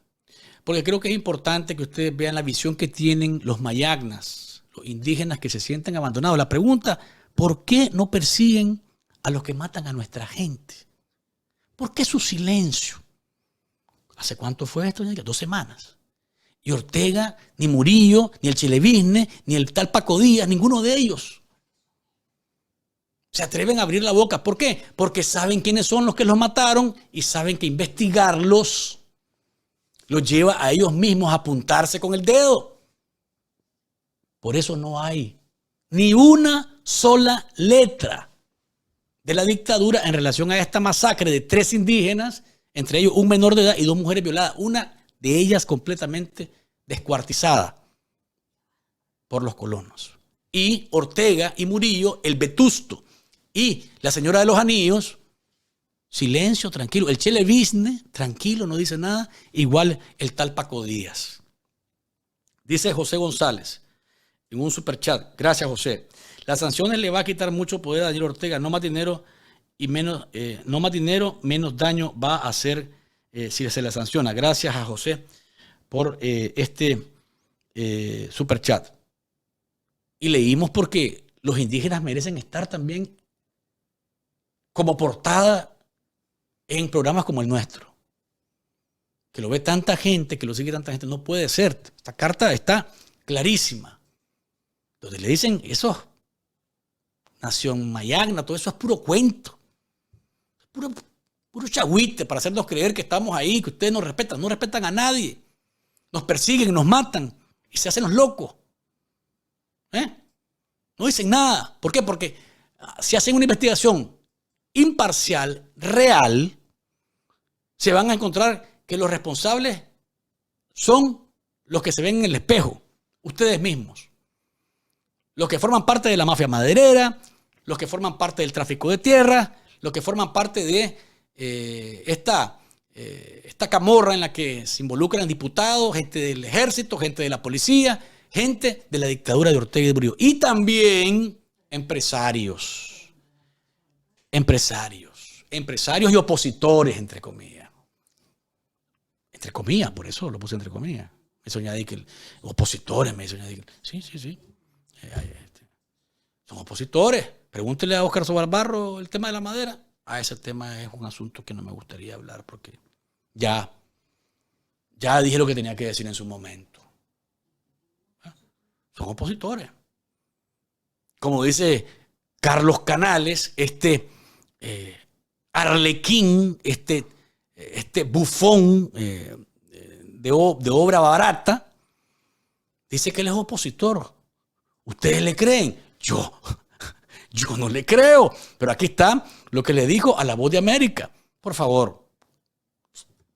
Porque creo que es importante que ustedes vean la visión que tienen los mayagnas, los indígenas que se sienten abandonados. La pregunta, ¿por qué no persiguen a los que matan a nuestra gente? ¿Por qué su silencio? ¿Hace cuánto fue esto? 2 semanas. Y Ortega, ni Murillo, ni el Chilevizne, ni el tal Paco Díaz, ninguno de ellos se atreven a abrir la boca. ¿Por qué? Porque saben quiénes son los que los mataron y saben que investigarlos los lleva a ellos mismos a apuntarse con el dedo. Por eso no hay ni una sola letra de la dictadura en relación a esta masacre de 3 indígenas, entre ellos un menor de edad y 2 mujeres violadas, una de ellas completamente descuartizada por los colonos. Y Ortega y Murillo, el vetusto, y la señora de los anillos, silencio, tranquilo. El Chilevizne, tranquilo, no dice nada. Igual el tal Paco Díaz. Dice José González en un superchat. Gracias, José. Las sanciones le va a quitar mucho poder a Daniel Ortega. No más dinero y menos, menos daño va a hacer si se le sanciona. Gracias a José por este superchat. Y leímos porque los indígenas merecen estar también como portada en programas como el nuestro, que lo ve tanta gente, que lo sigue tanta gente. No puede ser. Esta carta está clarísima, donde le dicen eso, Nación Mayagna, todo eso es puro cuento, puro chagüite para hacernos creer que estamos ahí, que ustedes nos respetan. No respetan a nadie, nos persiguen, nos matan y se hacen los locos. No dicen nada. ¿Por qué? Porque si hacen una investigación imparcial, real, se van a encontrar que los responsables son los que se ven en el espejo, ustedes mismos. Los que forman parte de la mafia maderera, los que forman parte del tráfico de tierra, los que forman parte de esta camorra en la que se involucran diputados, gente del ejército, gente de la policía, gente de la dictadura de Ortega y de Murillo. Y también empresarios y opositores, entre comillas. Entre comillas, por eso lo puse entre comillas. Me soñé que opositores, me soñé que sí. Son opositores. Pregúntele a Óscar Sobarbarro el tema de la madera. Ese tema es un asunto que no me gustaría hablar porque ya dije lo que tenía que decir en su momento. Son opositores. Como dice Carlos Canales, arlequín, este bufón de obra barata, dice que él es opositor. ¿Ustedes le creen? Yo no le creo. Pero aquí está lo que le dijo a La Voz de América. Por favor,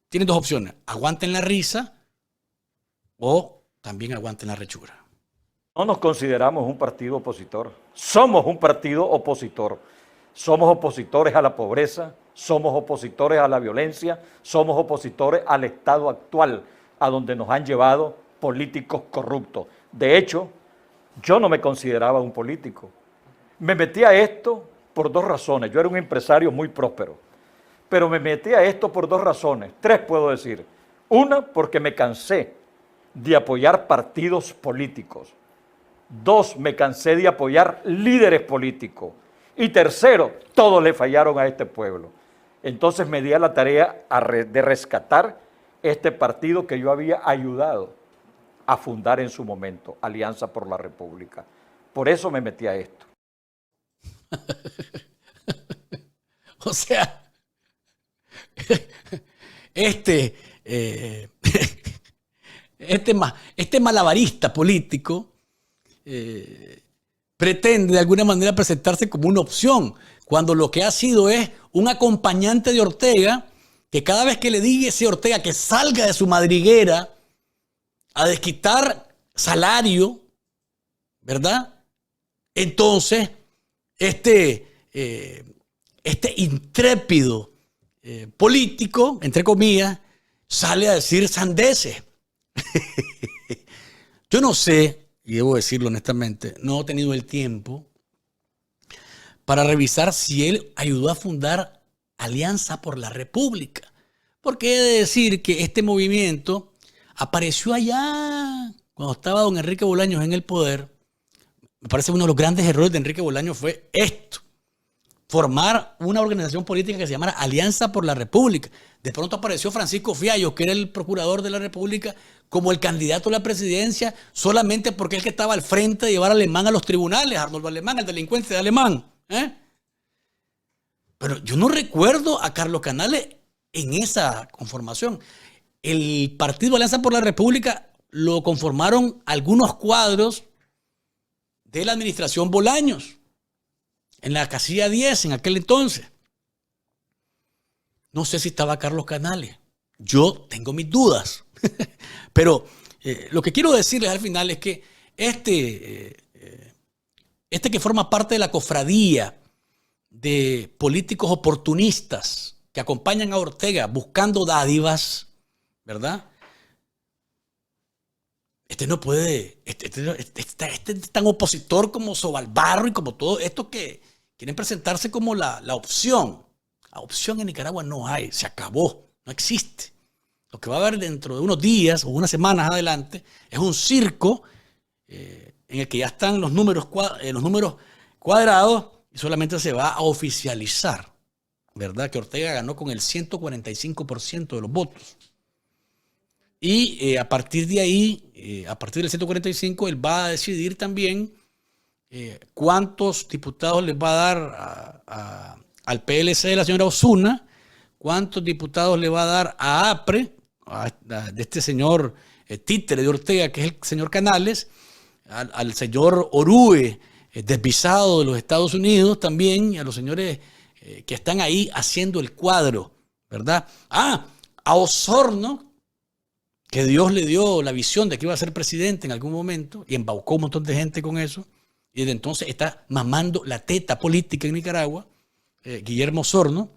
tienen 2 opciones. Aguanten la risa o también aguanten la rechura. No nos consideramos un partido opositor. Somos un partido opositor. Somos opositores a la pobreza, somos opositores a la violencia, somos opositores al estado actual, a donde nos han llevado políticos corruptos. De hecho, yo no me consideraba un político. Me metí a esto por dos razones. Yo era un empresario muy próspero, pero me metí a esto por dos razones. Tres puedo decir. Una, porque me cansé de apoyar partidos políticos. Dos, me cansé de apoyar líderes políticos. Y tercero, todos le fallaron a este pueblo. Entonces me di a la tarea de rescatar este partido que yo había ayudado a fundar en su momento, Alianza por la República. Por eso me metí a esto. O sea, este malabarista político pretende de alguna manera presentarse como una opción, cuando lo que ha sido es un acompañante de Ortega, que cada vez que le diga ese Ortega que salga de su madriguera a desquitar salario, ¿verdad? Entonces, este intrépido político, entre comillas, sale a decir sandeces. Yo no sé, y debo decirlo honestamente, no he tenido el tiempo para revisar si él ayudó a fundar Alianza por la República. Porque he de decir que este movimiento apareció allá cuando estaba don Enrique Bolaños en el poder. Me parece uno de los grandes errores de Enrique Bolaños fue esto: formar una organización política que se llamara Alianza por la República. De pronto apareció Francisco Fiallos, que era el procurador de la República, como el candidato a la presidencia, solamente porque él que estaba al frente de llevar a Alemán a los tribunales, Arnoldo Alemán, el delincuente de Alemán. Pero yo no recuerdo a Carlos Canales en esa conformación. El Partido Alianza por la República lo conformaron algunos cuadros de la administración Bolaños, en la casilla 10 en aquel entonces. No sé si estaba Carlos Canales. Yo tengo mis dudas. Pero lo que quiero decirles al final es que este que forma parte de la cofradía de políticos oportunistas que acompañan a Ortega buscando dádivas, ¿verdad? Este no puede, este es tan opositor como Sobalbarro y como todos estos que quieren presentarse como la opción. La opción en Nicaragua no hay, se acabó, no existe. Lo que va a haber dentro de unos días o unas semanas adelante es un circo en el que ya están los números cuadrados y solamente se va a oficializar, ¿verdad? Que Ortega ganó con el 145% de los votos. Y a partir de ahí, a partir del 145, él va a decidir también cuántos diputados les va a dar al PLC de la señora Osuna, cuántos diputados le va a dar a APRE, de este señor títere de Ortega, que es el señor Canales, al señor Orue, desvisado de los Estados Unidos también, y a los señores que están ahí haciendo el cuadro, ¿verdad? A Osorno, que Dios le dio la visión de que iba a ser presidente en algún momento y embaucó un montón de gente con eso, y desde entonces está mamando la teta política en Nicaragua, Guillermo Osorno,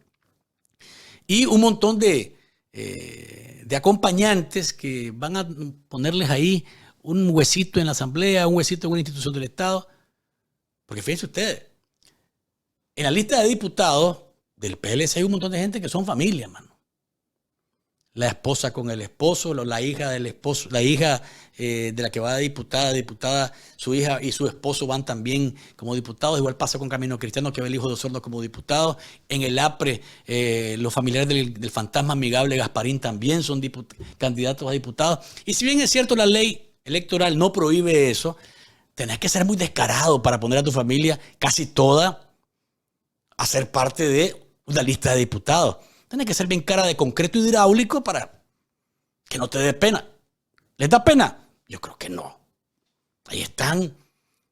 y un montón de acompañantes que van a ponerles ahí un huesito en la asamblea, un huesito en una institución del Estado. Porque fíjense ustedes, en la lista de diputados del PLC hay un montón de gente que son familia, mano. La esposa con el esposo, la hija del esposo, la hija de la que va de diputada, su hija y su esposo van también como diputados. Igual pasa con Camino Cristiano, que va el hijo de Osorno como diputado. En el APRE, los familiares del fantasma amigable Gasparín también son candidatos a diputados. Y si bien es cierto, la ley electoral no prohíbe eso, tenés que ser muy descarado para poner a tu familia casi toda a ser parte de una lista de diputados. Tienes que ser bien cara de concreto hidráulico para que no te dé pena. ¿Les da pena? Yo creo que no. Ahí están.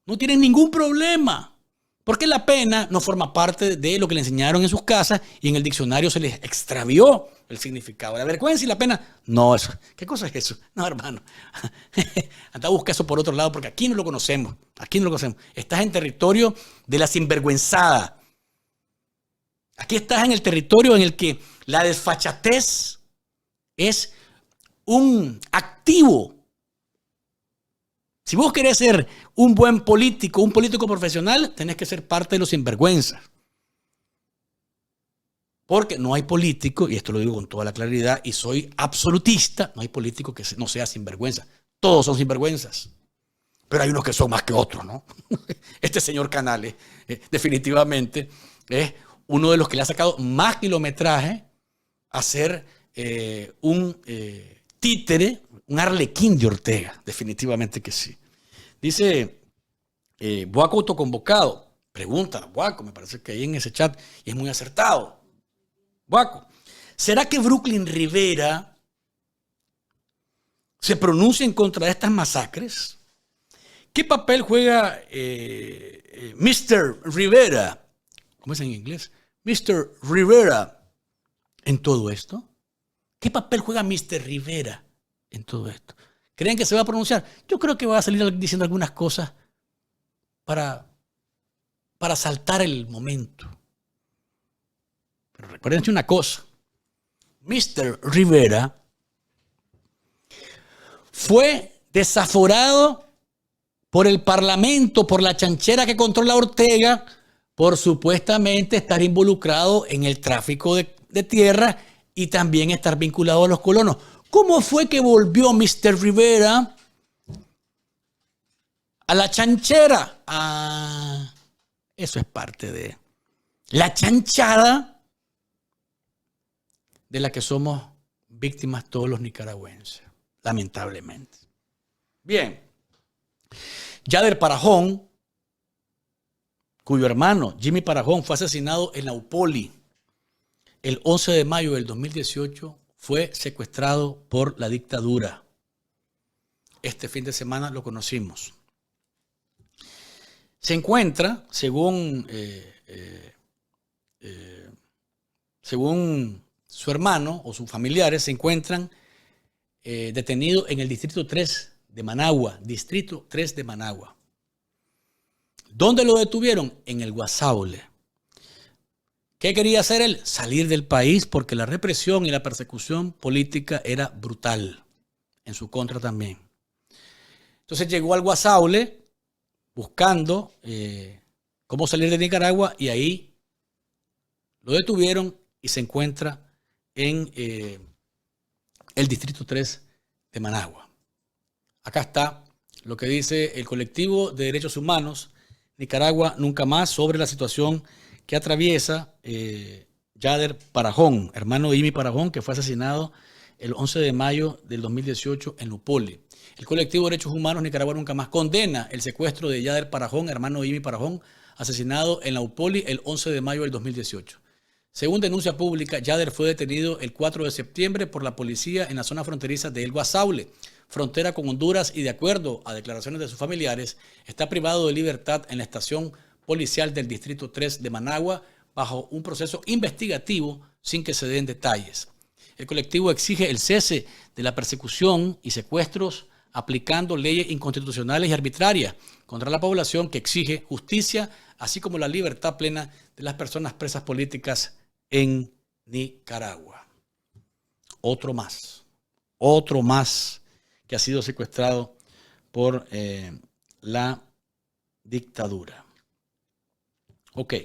No tienen ningún problema. Porque la pena no forma parte de lo que le enseñaron en sus casas y en el diccionario se les extravió el significado. La vergüenza y la pena, no, eso. ¿Qué cosa es eso? No, hermano. Anda a buscar eso por otro lado porque aquí no lo conocemos. Aquí no lo conocemos. Estás en territorio de la sinvergüenzada. Aquí estás en el territorio en el que la desfachatez es un activo Si vos querés ser un buen político, un político profesional, tenés que ser parte de los sinvergüenzas. Porque no hay político, y esto lo digo con toda la claridad, y soy absolutista, no hay político que no sea sinvergüenza. Todos son sinvergüenzas. Pero hay unos que son más que otros, ¿no? Este señor Canales, definitivamente, es uno de los que le ha sacado más kilometraje a ser un títere, un arlequín de Ortega. Definitivamente que sí. Dice Boaco autoconvocado. Pregunta Boaco, me parece que ahí en ese chat, y es muy acertado. Boaco, ¿será que Brooklyn Rivera se pronuncia en contra de estas masacres? ¿Qué papel juega Mr. Rivera? ¿Cómo es en inglés? Mr. Rivera en todo esto. ¿Qué papel juega Mr. Rivera en todo esto? ¿Creen que se va a pronunciar? Yo creo que va a salir diciendo algunas cosas para saltar el momento. Pero recuérdense una cosa. Mr. Rivera fue desaforado por el Parlamento, por la chanchera que controla Ortega, por supuestamente estar involucrado en el tráfico de tierra y también estar vinculado a los colonos. ¿Cómo fue que volvió Mr. Rivera a la chanchera? Ah, eso es parte de la chanchada de la que somos víctimas todos los nicaragüenses, lamentablemente. Bien, Yader Parajón, cuyo hermano Jimmy Parajón fue asesinado en Naupoli el 11 de mayo del 2018, fue secuestrado por la dictadura. Este fin de semana lo conocimos. Se encuentra, según su hermano o sus familiares, se encuentran detenidos en el Distrito 3 de Managua. Distrito 3 de Managua. ¿Dónde lo detuvieron? En el Guasaule. ¿Qué quería hacer él? Salir del país porque la represión y la persecución política era brutal. En su contra también. Entonces llegó al Guasaule buscando cómo salir de Nicaragua y ahí lo detuvieron y se encuentra en el Distrito 3 de Managua. Acá está lo que dice el colectivo de derechos humanos Nicaragua Nunca Más sobre la situación que atraviesa Yader Parajón, hermano de Jimmy Parajón, que fue asesinado el 11 de mayo del 2018 en Naupoli. El colectivo de derechos humanos Nicaragua Nunca Más condena el secuestro de Yader Parajón, hermano de Jimmy Parajón, asesinado en Naupoli el 11 de mayo del 2018. Según denuncia pública, Yader fue detenido el 4 de septiembre por la policía en la zona fronteriza de El Guasaule, frontera con Honduras, y de acuerdo a declaraciones de sus familiares, está privado de libertad en la estación policial del Distrito 3 de Managua bajo un proceso investigativo sin que se den detalles. El colectivo exige el cese de la persecución y secuestros aplicando leyes inconstitucionales y arbitrarias contra la población, que exige justicia, así como la libertad plena de las personas presas políticas en Nicaragua. Otro más que ha sido secuestrado por la dictadura. Ok.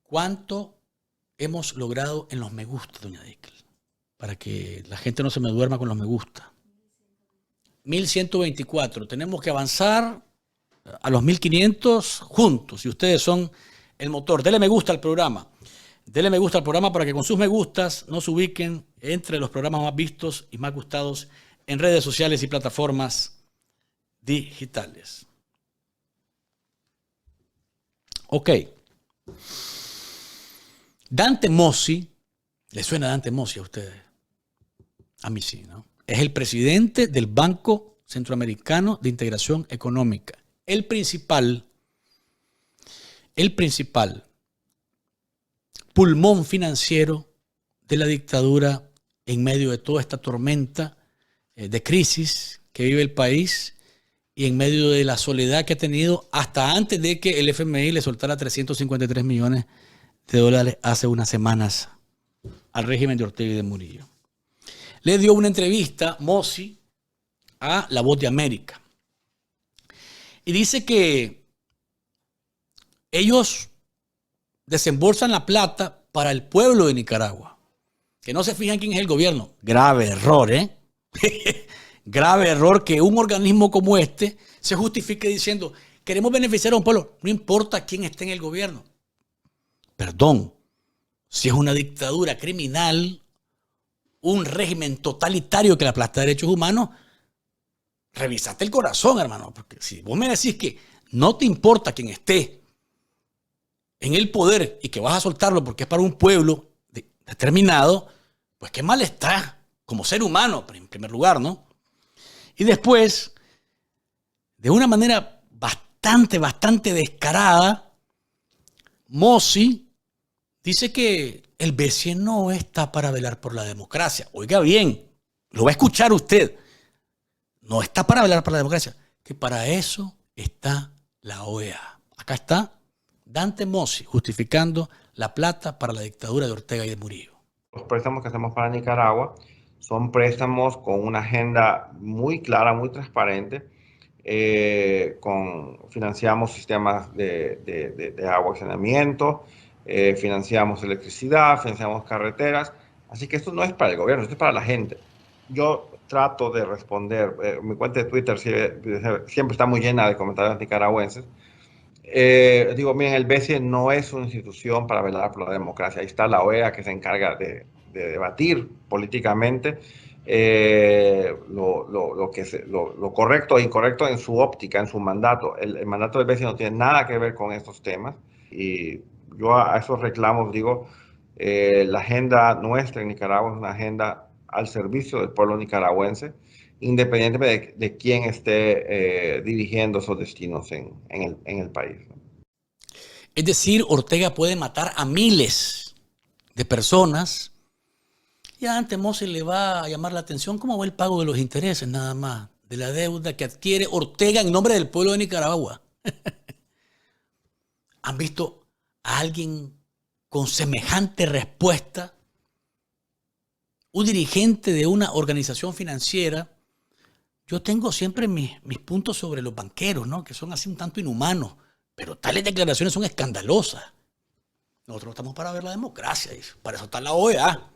¿Cuánto hemos logrado en los me gusta, doña Dickel? Para que la gente no se me duerma con los me gusta. 1124. Tenemos que avanzar a los 1500 juntos. Y ustedes son el motor. Dele me gusta al programa. Dele me gusta al programa para que con sus me gustas nos ubiquen entre los programas más vistos y más gustados en redes sociales y plataformas digitales. Ok. Dante Mossi, ¿le suena Dante Mossi a ustedes? A mí sí, ¿no? Es el presidente del Banco Centroamericano de Integración Económica. El principal pulmón financiero de la dictadura en medio de toda esta tormenta de crisis que vive el país y en medio de la soledad que ha tenido hasta antes de que el FMI le soltara 353 millones de dólares hace unas semanas al régimen de Ortega y de Murillo. Le dio una entrevista Mossi a La Voz de América. Y dice que ellos desembolsan la plata para el pueblo de Nicaragua. Que no se fijan quién es el gobierno. Grave error, ¿eh? Grave error que un organismo como este se justifique diciendo queremos beneficiar a un pueblo. No importa quién esté en el gobierno. Perdón, si es una dictadura criminal, un régimen totalitario que le aplasta derechos humanos, revisate el corazón, hermano. Porque si vos me decís que no te importa quién esté en el poder y que vas a soltarlo porque es para un pueblo determinado, pues qué mal está como ser humano, en primer lugar, ¿no? Y después, de una manera bastante descarada, Mossi dice que el BCE no está para velar por la democracia. Oiga bien, lo va a escuchar usted. No está para velar por la democracia, que para eso está la OEA. Acá está Dante Mossi justificando la plata para la dictadura de Ortega y de Murillo. Los préstamos que hacemos para Nicaragua son préstamos con una agenda muy clara, muy transparente. Financiamos sistemas de agua y saneamiento, financiamos electricidad, financiamos carreteras. Así que esto no es para el gobierno, esto es para la gente. Yo trato de responder, mi cuenta de Twitter siempre está muy llena de comentarios nicaragüenses. Digo, miren, el BCE no es una institución para velar por la democracia. Ahí está la OEA que se encarga de debatir políticamente lo correcto e incorrecto en su óptica, en su mandato. El mandato del BCE no tiene nada que ver con estos temas. Y yo a esos reclamos digo, la agenda nuestra en Nicaragua es una agenda al servicio del pueblo nicaragüense, independientemente de quién esté dirigiendo esos destinos en el país. Es decir, Ortega puede matar a miles de personas y a Dante Mossi le va a llamar la atención cómo va el pago de los intereses nada más, de la deuda que adquiere Ortega en nombre del pueblo de Nicaragua. ¿Han visto a alguien con semejante respuesta? Un dirigente de una organización financiera. Yo tengo siempre mis puntos sobre los banqueros, ¿no? Que son así un tanto inhumanos, pero tales declaraciones son escandalosas. Nosotros estamos para ver la democracia, para eso está la OEA.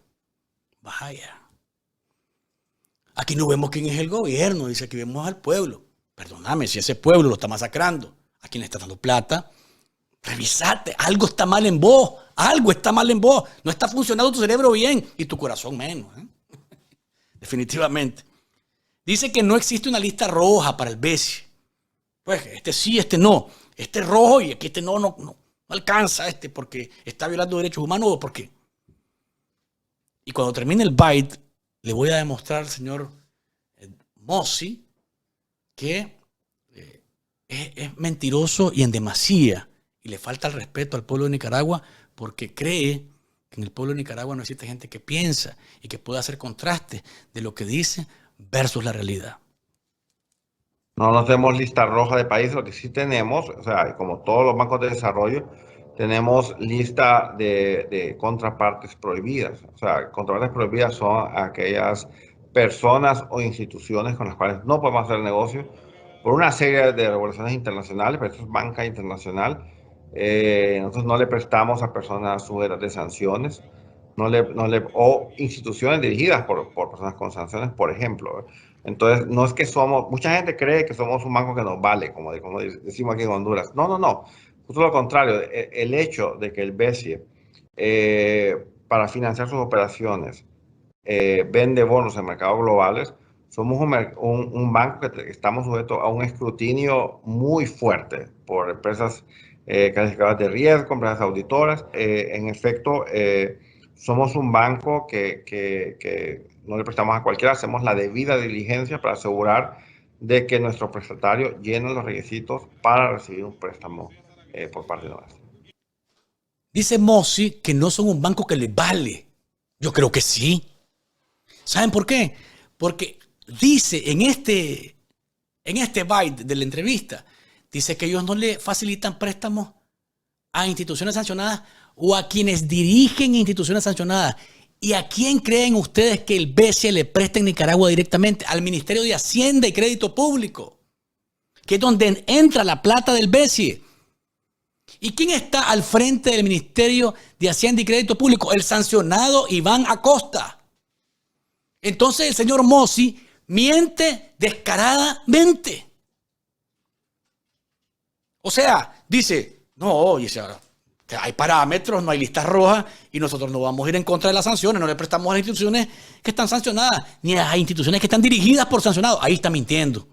Vaya. Aquí no vemos quién es el gobierno, dice, aquí vemos al pueblo. Perdóname, si ese pueblo lo está masacrando, ¿a quién le está dando plata? Revisate, algo está mal en vos, algo está mal en vos. No está funcionando tu cerebro bien y tu corazón menos. Definitivamente. Dice que no existe una lista roja para el BCE. Pues este sí, este no. Este es rojo y aquí este no alcanza porque está violando derechos humanos o porque. Y cuando termine el byte, le voy a demostrar al señor Mossi que es mentiroso y en demasía. Y le falta el respeto al pueblo de Nicaragua porque cree que en el pueblo de Nicaragua no existe gente que piensa y que pueda hacer contraste de lo que dice versus la realidad. No tenemos lista roja de países, lo que sí tenemos, o sea, como todos los bancos de desarrollo, tenemos lista de contrapartes prohibidas. O sea, contrapartes prohibidas son aquellas personas o instituciones con las cuales no podemos hacer negocio por una serie de regulaciones internacionales, pero esto es banca internacional. Nosotros no le prestamos a personas sujetas de sanciones, o instituciones dirigidas por personas con sanciones, por ejemplo. Entonces, no es que mucha gente cree que somos un banco que nos vale, como decimos aquí en Honduras. No. Justo lo contrario, el hecho de que el BCE, para financiar sus operaciones, vende bonos en mercados globales, somos un banco que estamos sujetos a un escrutinio muy fuerte por empresas calificadas de riesgo, empresas auditoras. En efecto, somos un banco que no le prestamos a cualquiera, hacemos la debida diligencia para asegurar de que nuestro prestatario llene los requisitos para recibir un préstamo por parte nuestra. Dice Mossi que no son un banco que les vale. Yo creo que sí. ¿Saben por qué? Porque dice en este byte de la entrevista, dice que ellos no le facilitan préstamos a instituciones sancionadas o a quienes dirigen instituciones sancionadas. ¿Y a quién creen ustedes que el BCE le presta en Nicaragua directamente? Al Ministerio de Hacienda y Crédito Público, que es donde entra la plata del BCE. ¿Y quién está al frente del Ministerio de Hacienda y Crédito Público? El sancionado Iván Acosta. Entonces el señor Mossi miente descaradamente. O sea, dice, no, oye, ahora hay parámetros, no hay listas rojas y nosotros no vamos a ir en contra de las sanciones, no le prestamos a las instituciones que están sancionadas, ni a las instituciones que están dirigidas por sancionados. Ahí está mintiendo.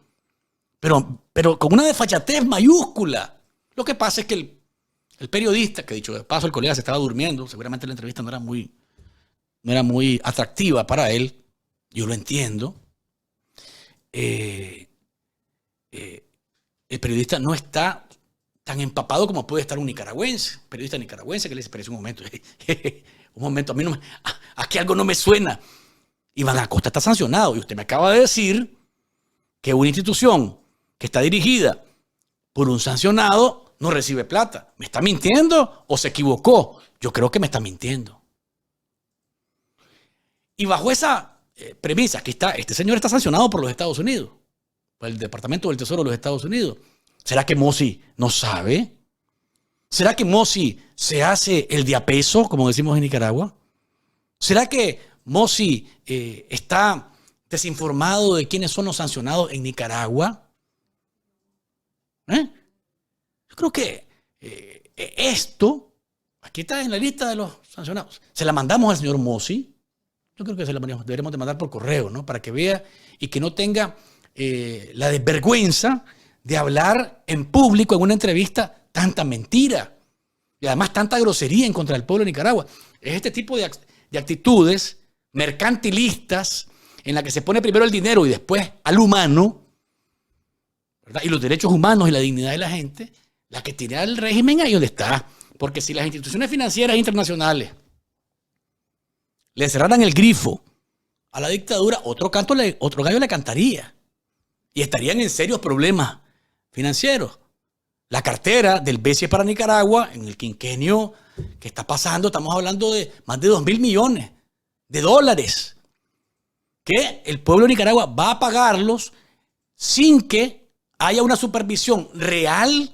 Pero con una desfachatez mayúscula. Lo que pasa es que el periodista, que dicho de paso el colega se estaba durmiendo, seguramente la entrevista no era muy atractiva para él, yo lo entiendo. El periodista no está tan empapado como puede estar un nicaragüense, periodista nicaragüense que le dice, pero un momento, a mí aquí algo no me suena. Iván Acosta está sancionado y usted me acaba de decir que una institución que está dirigida por un sancionado no recibe plata. ¿Me está mintiendo o se equivocó? Yo creo que me está mintiendo. Y bajo esa premisa, que este señor está sancionado por los Estados Unidos, por el Departamento del Tesoro de los Estados Unidos. ¿Será que Mossi no sabe? ¿Será que Mossi se hace el de a peso, como decimos en Nicaragua? ¿Será que Mossi está desinformado de quiénes son los sancionados en Nicaragua? Yo creo que esto, aquí está en la lista de los sancionados. Se la mandamos al señor Mossi. Yo creo que se la deberemos de mandar por correo, ¿no? Para que vea y que no tenga la desvergüenza de hablar en público en una entrevista tanta mentira y además tanta grosería en contra del pueblo de Nicaragua. Es este tipo de actitudes mercantilistas en la que se pone primero el dinero y después al humano, ¿verdad? Y los derechos humanos y la dignidad de la gente, la que tiene al régimen ahí donde está. Porque si las instituciones financieras internacionales le cerraran el grifo a la dictadura, otro gallo le cantaría y estarían en serios problemas financieros. La cartera del BCE para Nicaragua en el quinquenio que está pasando, estamos hablando de más de 2.000 millones de dólares que el pueblo de Nicaragua va a pagarlos sin que haya una supervisión real,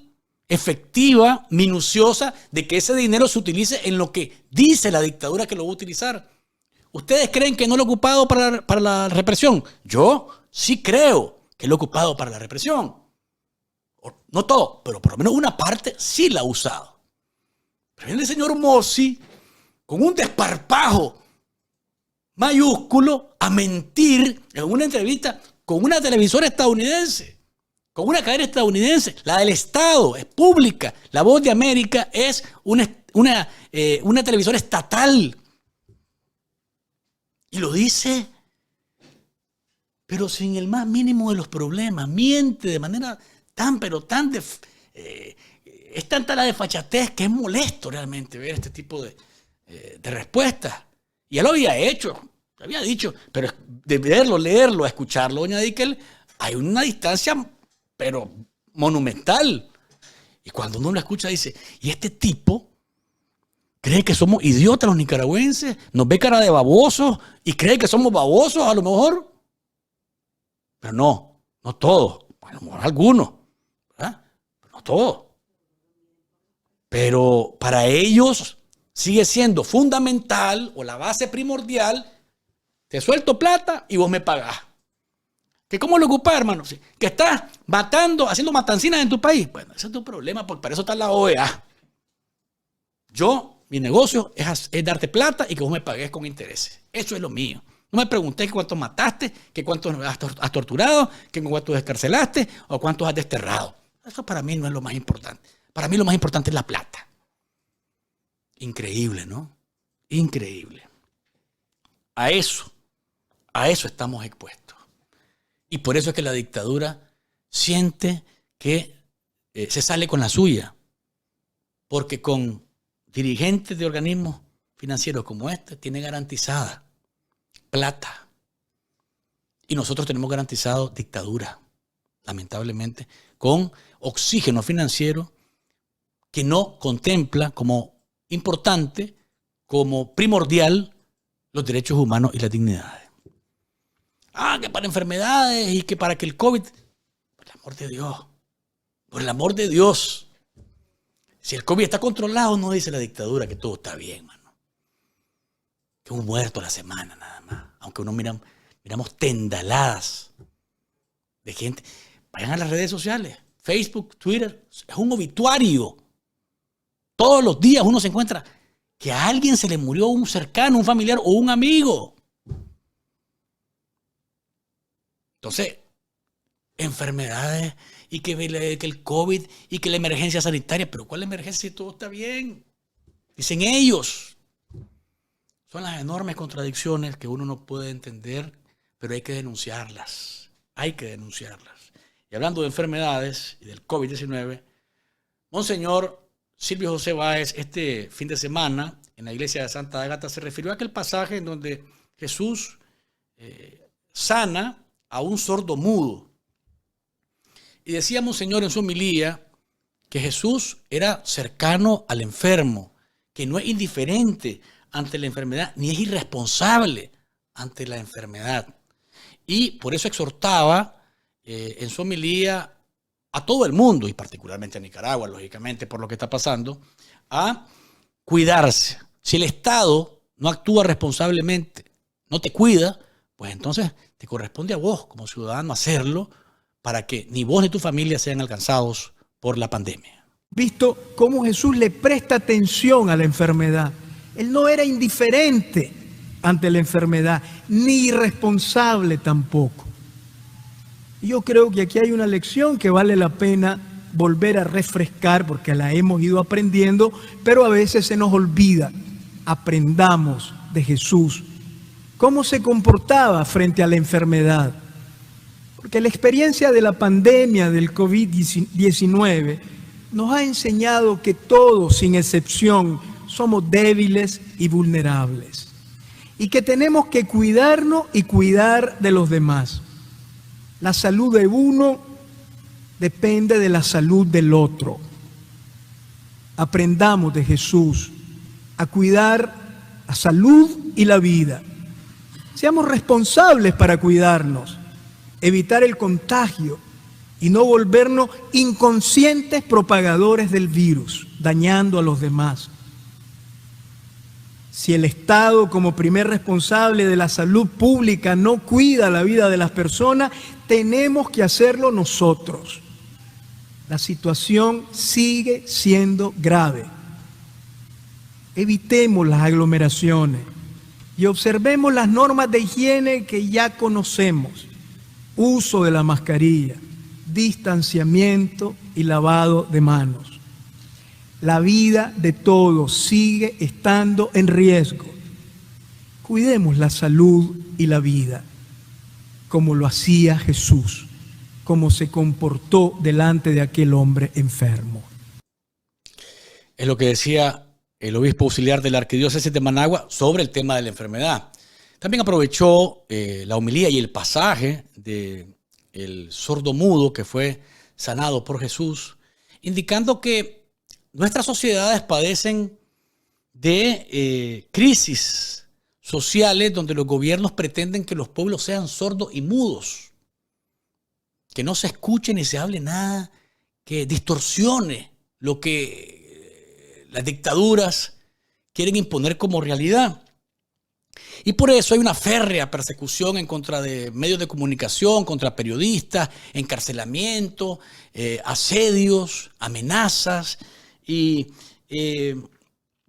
efectiva, minuciosa de que ese dinero se utilice en lo que dice la dictadura que lo va a utilizar. ¿Ustedes creen que no lo ha ocupado para la represión? Yo sí creo que lo ha ocupado para la represión. No todo, pero por lo menos una parte sí la ha usado. Pero viene el señor Mossi con un desparpajo mayúsculo a mentir en una entrevista con una televisora estadounidense, con una cadena estadounidense. La del Estado es pública. La Voz de América es una televisora estatal. Y lo dice, pero sin el más mínimo de los problemas. Miente de manera es tanta la desfachatez que es molesto realmente ver este tipo de respuestas. Y él lo había hecho, lo había dicho, pero de verlo, leerlo, escucharlo, doña Dickel, hay una distancia, pero monumental. Y cuando uno lo escucha dice, ¿y este tipo cree que somos idiotas los nicaragüenses? ¿Nos ve cara de babosos y cree que somos babosos a lo mejor? Pero no todos, bueno, algunos, ¿verdad? Pero no todos. Pero para ellos sigue siendo fundamental o la base primordial, te suelto plata y vos me pagás. ¿Que cómo lo ocupás, hermano? ¿Que estás matando, haciendo matancinas en tu país? Bueno, ese es tu problema, porque para eso está la OEA. Mi negocio es darte plata y que vos me pagues con intereses. Eso es lo mío. No me pregunté cuántos mataste, que cuántos has torturado, que cuántos descarcelaste o cuántos has desterrado. Eso para mí no es lo más importante. Para mí lo más importante es la plata. Increíble, ¿no? Increíble. A eso estamos expuestos. Y por eso es que la dictadura siente que se sale con la suya. Porque con dirigentes de organismos financieros como este tiene garantizada plata. Y nosotros tenemos garantizado dictadura, lamentablemente, con oxígeno financiero que no contempla como importante, como primordial, los derechos humanos y las dignidades. Que para enfermedades y que para que el COVID... Por el amor de Dios. Por el amor de Dios. Si el COVID está controlado, no dice la dictadura que todo está bien, mano. Que un muerto a la semana nada más. Aunque uno miramos tendaladas de gente. Vayan a las redes sociales. Facebook, Twitter. Es un obituario. Todos los días uno se encuentra que a alguien se le murió un cercano, un familiar o un amigo. Entonces, enfermedades y que el COVID y que la emergencia sanitaria. ¿Pero cuál emergencia si todo está bien? Dicen ellos. Son las enormes contradicciones que uno no puede entender, pero hay que denunciarlas. Hay que denunciarlas. Y hablando de enfermedades y del COVID-19, Monseñor Silvio José Báez este fin de semana en la iglesia de Santa Ágata se refirió a aquel pasaje en donde Jesús sana a un sordo mudo. Y decía Monseñor en su homilía que Jesús era cercano al enfermo, que no es indiferente ante la enfermedad, ni es irresponsable ante la enfermedad. Y por eso exhortaba en su homilía a todo el mundo, y particularmente a Nicaragua, lógicamente, por lo que está pasando, a cuidarse. Si el Estado no actúa responsablemente, no te cuida, pues entonces te corresponde a vos como ciudadano hacerlo para que ni vos ni tu familia sean alcanzados por la pandemia. Visto cómo Jesús le presta atención a la enfermedad. Él no era indiferente ante la enfermedad, ni irresponsable tampoco. Yo creo que aquí hay una lección que vale la pena volver a refrescar porque la hemos ido aprendiendo, pero a veces se nos olvida. Aprendamos de Jesús cómo se comportaba frente a la enfermedad. Porque la experiencia de la pandemia del COVID-19 nos ha enseñado que todos, sin excepción, somos débiles y vulnerables. Y que tenemos que cuidarnos y cuidar de los demás. La salud de uno depende de la salud del otro. Aprendamos de Jesús a cuidar la salud y la vida. Seamos responsables para cuidarnos, evitar el contagio y no volvernos inconscientes propagadores del virus, dañando a los demás. Si el Estado, como primer responsable de la salud pública, no cuida la vida de las personas, tenemos que hacerlo nosotros. La situación sigue siendo grave. Evitemos las aglomeraciones y observemos las normas de higiene que ya conocemos. Uso de la mascarilla, distanciamiento y lavado de manos. La vida de todos sigue estando en riesgo. Cuidemos la salud y la vida, como lo hacía Jesús, como se comportó delante de aquel hombre enfermo. Es lo que decía el obispo auxiliar de la Arquidiócesis de Managua sobre el tema de la enfermedad. También aprovechó la homilía y el pasaje del sordo mudo que fue sanado por Jesús, indicando que nuestras sociedades padecen de crisis sociales donde los gobiernos pretenden que los pueblos sean sordos y mudos, que no se escuche ni se hable nada, que distorsione lo que las dictaduras quieren imponer como realidad. Y por eso hay una férrea persecución en contra de medios de comunicación, contra periodistas, encarcelamiento, asedios, amenazas y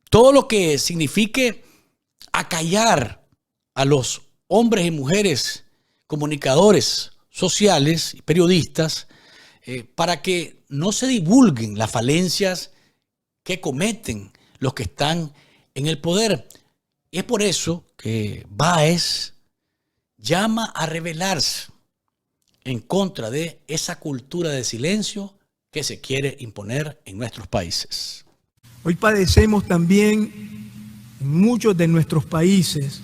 todo lo que signifique acallar a los hombres y mujeres comunicadores sociales y periodistas para que no se divulguen las falencias que cometen los que están en el poder. Y es por eso que Báez llama a rebelarse en contra de esa cultura de silencio que se quiere imponer en nuestros países. Hoy padecemos también en muchos de nuestros países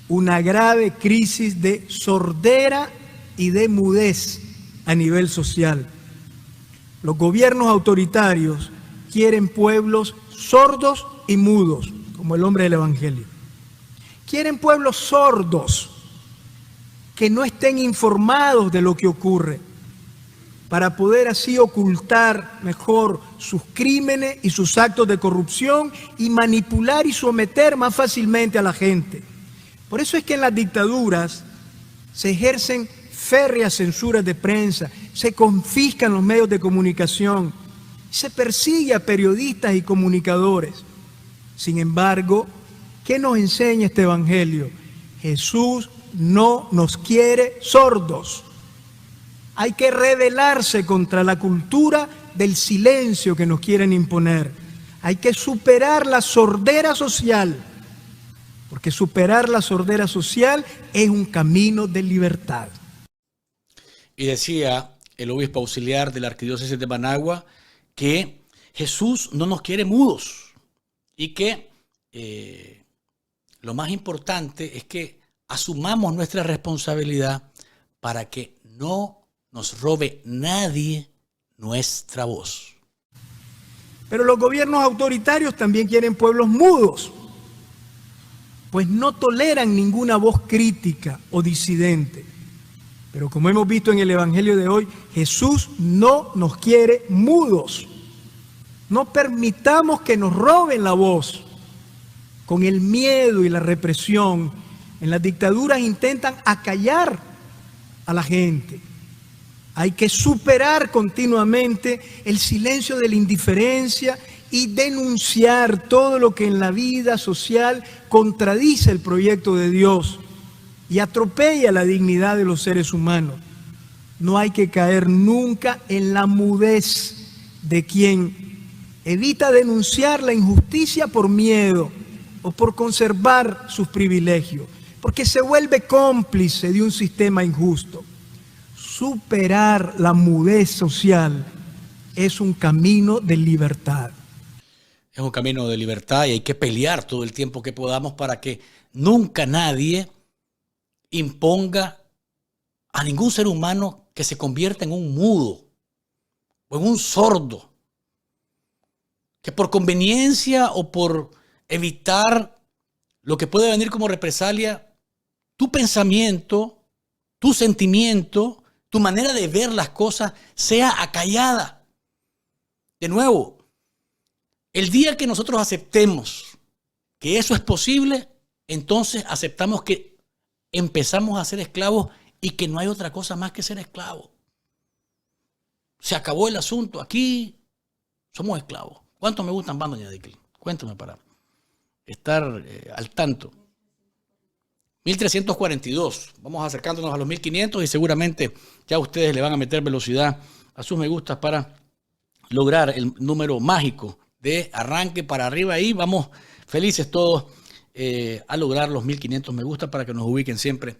una grave crisis de sordera y de mudez a nivel social. Los gobiernos autoritarios quieren pueblos sordos y mudos, como el hombre del Evangelio. Quieren pueblos sordos, que no estén informados de lo que ocurre, para poder así ocultar mejor sus crímenes y sus actos de corrupción y manipular y someter más fácilmente a la gente. Por eso es que en las dictaduras se ejercen férreas censuras de prensa, se confiscan los medios de comunicación, se persigue a periodistas y comunicadores. Sin embargo, ¿qué nos enseña este evangelio? Jesús no nos quiere sordos. Hay que rebelarse contra la cultura del silencio que nos quieren imponer. Hay que superar la sordera social, porque superar la sordera social es un camino de libertad. Y decía el obispo auxiliar de la Arquidiócesis de Managua que Jesús no nos quiere mudos y que lo más importante es que asumamos nuestra responsabilidad para que no nos robe nadie nuestra voz. Pero los gobiernos autoritarios también quieren pueblos mudos, pues no toleran ninguna voz crítica o disidente. Pero como hemos visto en el Evangelio de hoy, Jesús no nos quiere mudos. No permitamos que nos roben la voz. Con el miedo y la represión, en las dictaduras intentan acallar a la gente. Hay que superar continuamente el silencio de la indiferencia y denunciar todo lo que en la vida social contradice el proyecto de Dios y atropella la dignidad de los seres humanos. No hay que caer nunca en la mudez de quien evita denunciar la injusticia por miedo o por conservar sus privilegios, porque se vuelve cómplice de un sistema injusto. Superar la mudez social es un camino de libertad. Es un camino de libertad y hay que pelear todo el tiempo que podamos para que nunca nadie imponga a ningún ser humano que se convierta en un mudo o en un sordo, que por conveniencia o por evitar lo que puede venir como represalia, tu pensamiento, tu sentimiento, tu manera de ver las cosas sea acallada. De nuevo, el día que nosotros aceptemos que eso es posible, entonces aceptamos que empezamos a ser esclavos y que no hay otra cosa más que ser esclavos. Se acabó el asunto. Aquí somos esclavos. ¿Cuánto me gustan Band, doña Dicklin? Cuéntame para estar al tanto. 1342. Vamos acercándonos a los 1500 y seguramente ya ustedes le van a meter velocidad a sus me gustas para lograr el número mágico de arranque para arriba. Y vamos felices todos a lograr los 1500 me gusta para que nos ubiquen siempre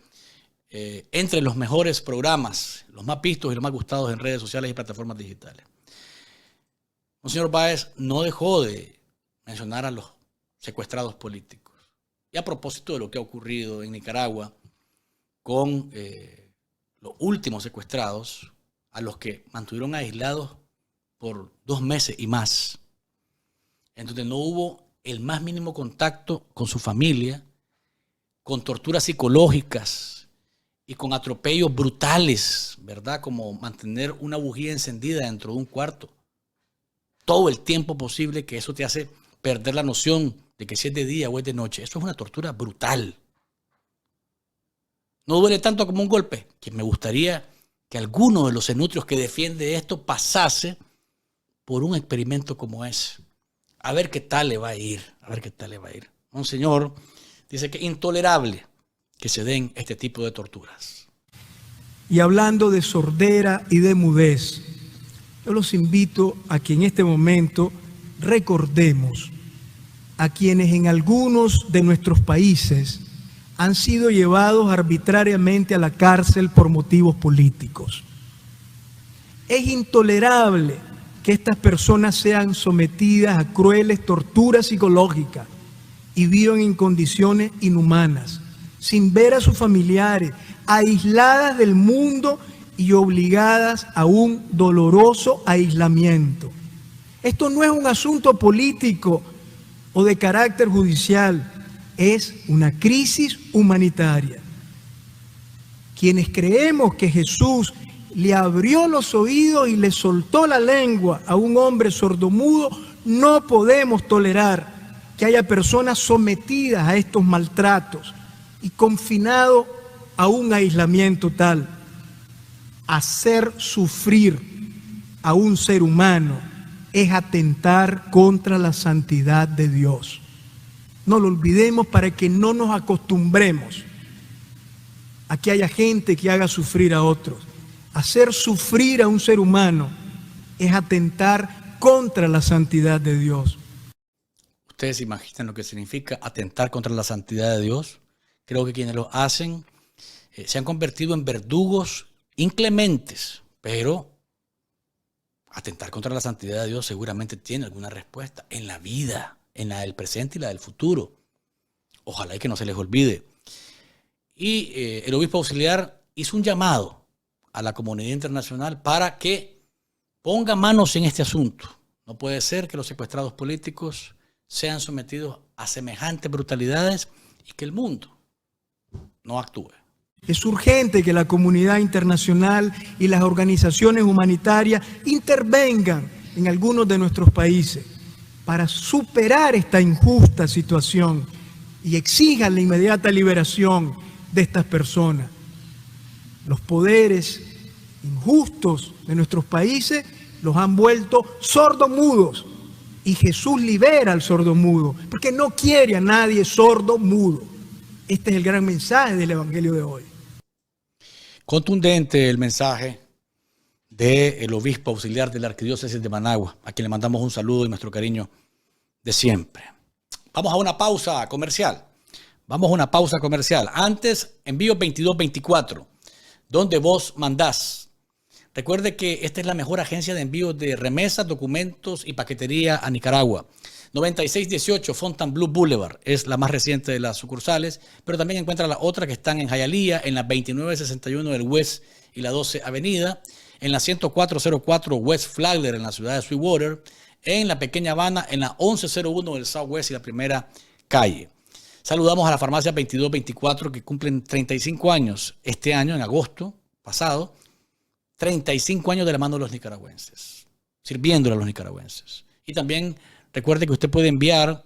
entre los mejores programas, los más vistos y los más gustados en redes sociales y plataformas digitales. Monseñor Báez no dejó de mencionar a los secuestrados políticos. Y a propósito de lo que ha ocurrido en Nicaragua con los últimos secuestrados, a los que mantuvieron aislados por 2 meses y más, en donde no hubo el más mínimo contacto con su familia, con torturas psicológicas y con atropellos brutales, ¿verdad? Como mantener una bujía encendida dentro de un cuarto todo el tiempo posible, que eso te hace perder la noción de que si es de día o es de noche. Eso es una tortura brutal. No duele tanto como un golpe, que me gustaría que alguno de los cenutrios que defiende esto pasase por un experimento como ese. A ver qué tal le va a ir, a ver qué tal le va a ir. Un señor dice que es intolerable que se den este tipo de torturas. Y hablando de sordera y de mudez, yo los invito a que en este momento recordemos a quienes en algunos de nuestros países han sido llevados arbitrariamente a la cárcel por motivos políticos. Es intolerable que estas personas sean sometidas a crueles torturas psicológicas y vivan en condiciones inhumanas, sin ver a sus familiares, aisladas del mundo y obligadas a un doloroso aislamiento. Esto no es un asunto político o de carácter judicial. es una crisis humanitaria. Quienes creemos que Jesús le abrió los oídos y le soltó la lengua a un hombre sordomudo, no podemos tolerar que haya personas sometidas a estos maltratos y confinados a un aislamiento tal. Hacer sufrir a un ser humano es atentar contra la santidad de Dios. No lo olvidemos para que no nos acostumbremos a que haya gente que haga sufrir a otros. Hacer sufrir a un ser humano es atentar contra la santidad de Dios. ¿Ustedes imaginan lo que significa atentar contra la santidad de Dios? Creo que quienes lo hacen se han convertido en verdugos inclementes, pero atentar contra la santidad de Dios seguramente tiene alguna respuesta en la vida, en la del presente y la del futuro. Ojalá y que no se les olvide. Y el obispo auxiliar hizo un llamado a la comunidad internacional para que ponga manos en este asunto. No puede ser que los secuestrados políticos sean sometidos a semejantes brutalidades y que el mundo no actúe. Es urgente que la comunidad internacional y las organizaciones humanitarias intervengan en algunos de nuestros países para superar esta injusta situación y exijan la inmediata liberación de estas personas. Los poderes injustos de nuestros países los han vuelto sordomudos y Jesús libera al sordomudo porque no quiere a nadie sordomudo. Este es el gran mensaje del Evangelio de hoy. Contundente el mensaje del obispo auxiliar de la Arquidiócesis de Managua, a quien le mandamos un saludo y nuestro cariño de siempre. Vamos a una pausa comercial. Antes, envío 2224, donde vos mandás. Recuerde que esta es la mejor agencia de envío de remesas, documentos y paquetería a Nicaragua. 9618 Fontainebleau Boulevard es la más reciente de las sucursales, pero también encuentra las otras que están en Hialeah, en la 2961 del West y la 12 Avenida, en la 10404 West Flagler en la ciudad de Sweetwater, en la Pequeña Habana, en la 1101 del Southwest y la Primera Calle. Saludamos a la farmacia 2224 que cumplen 35 años este año, en agosto pasado, 35 años de la mano de los nicaragüenses, sirviéndole a los nicaragüenses. Y también recuerde que usted puede enviar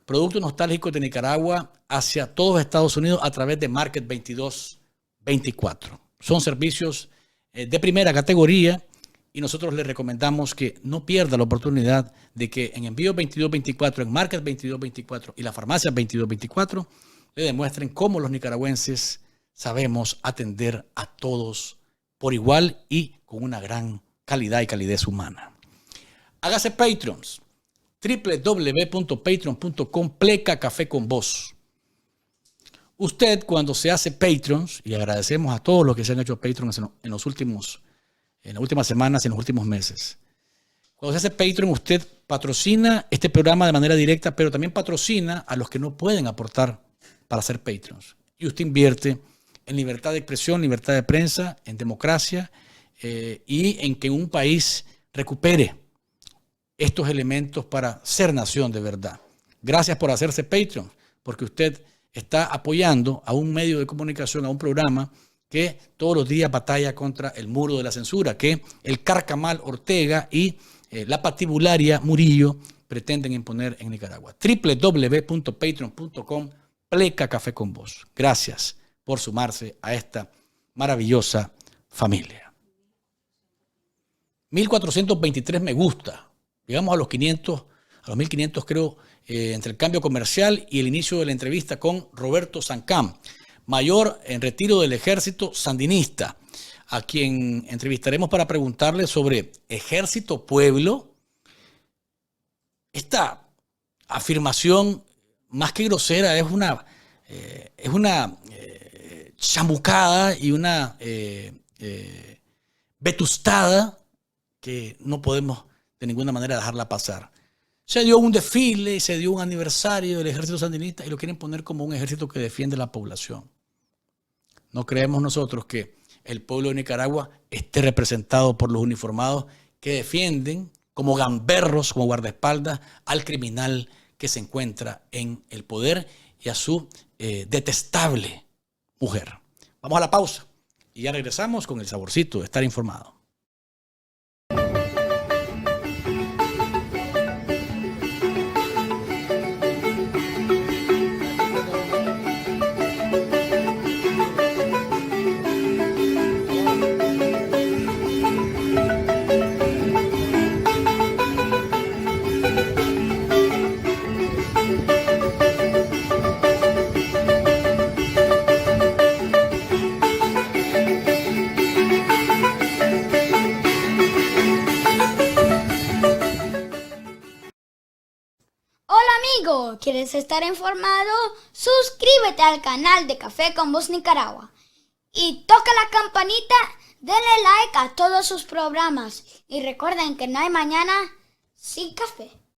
productos nostálgicos de Nicaragua hacia todos Estados Unidos a través de Market 2224. Son servicios de primera categoría y nosotros le recomendamos que no pierda la oportunidad de que en Envío 2224, en Market 2224 y la Farmacia 2224 le demuestren cómo los nicaragüenses sabemos atender a todos por igual y con una gran calidad y calidez humana. Hágase Patreons. www.patreon.com/café-con-vos. Usted, cuando se hace Patreons, y agradecemos a todos los que se han hecho Patreons en las últimas semanas, en los últimos meses. Cuando se hace Patreon, usted patrocina este programa de manera directa, pero también patrocina a los que no pueden aportar para ser Patreons. Y usted invierte en libertad de expresión, libertad de prensa, en democracia y en que un país recupere estos elementos para ser nación de verdad. Gracias por hacerse Patreon, porque usted está apoyando a un medio de comunicación, a un programa que todos los días batalla contra el muro de la censura, que el Carcamal Ortega y la patibularia Murillo pretenden imponer en Nicaragua. www.patreon.com/café-con-vos. Gracias por sumarse a esta maravillosa familia. 1423 me gusta. Llegamos a los 500, a los 1500 creo, entre el cambio comercial y el inicio de la entrevista con Roberto Sancam, mayor en retiro del ejército sandinista, a quien entrevistaremos para preguntarle sobre ejército-pueblo. Esta afirmación, más que grosera, es una chamucada y una vetustada que no podemos de ninguna manera dejarla pasar. Se dio un desfile y se dio un aniversario del ejército sandinista y lo quieren poner como un ejército que defiende a la población. No creemos nosotros que el pueblo de Nicaragua esté representado por los uniformados que defienden como gamberros, como guardaespaldas al criminal que se encuentra en el poder y a su detestable mujer. Vamos a la pausa y ya regresamos con el saborcito de estar informado. ¿Quieres estar informado? Suscríbete al canal de Café con Voz Nicaragua y toca la campanita, denle like a todos sus programas y recuerden que no hay mañana sin café.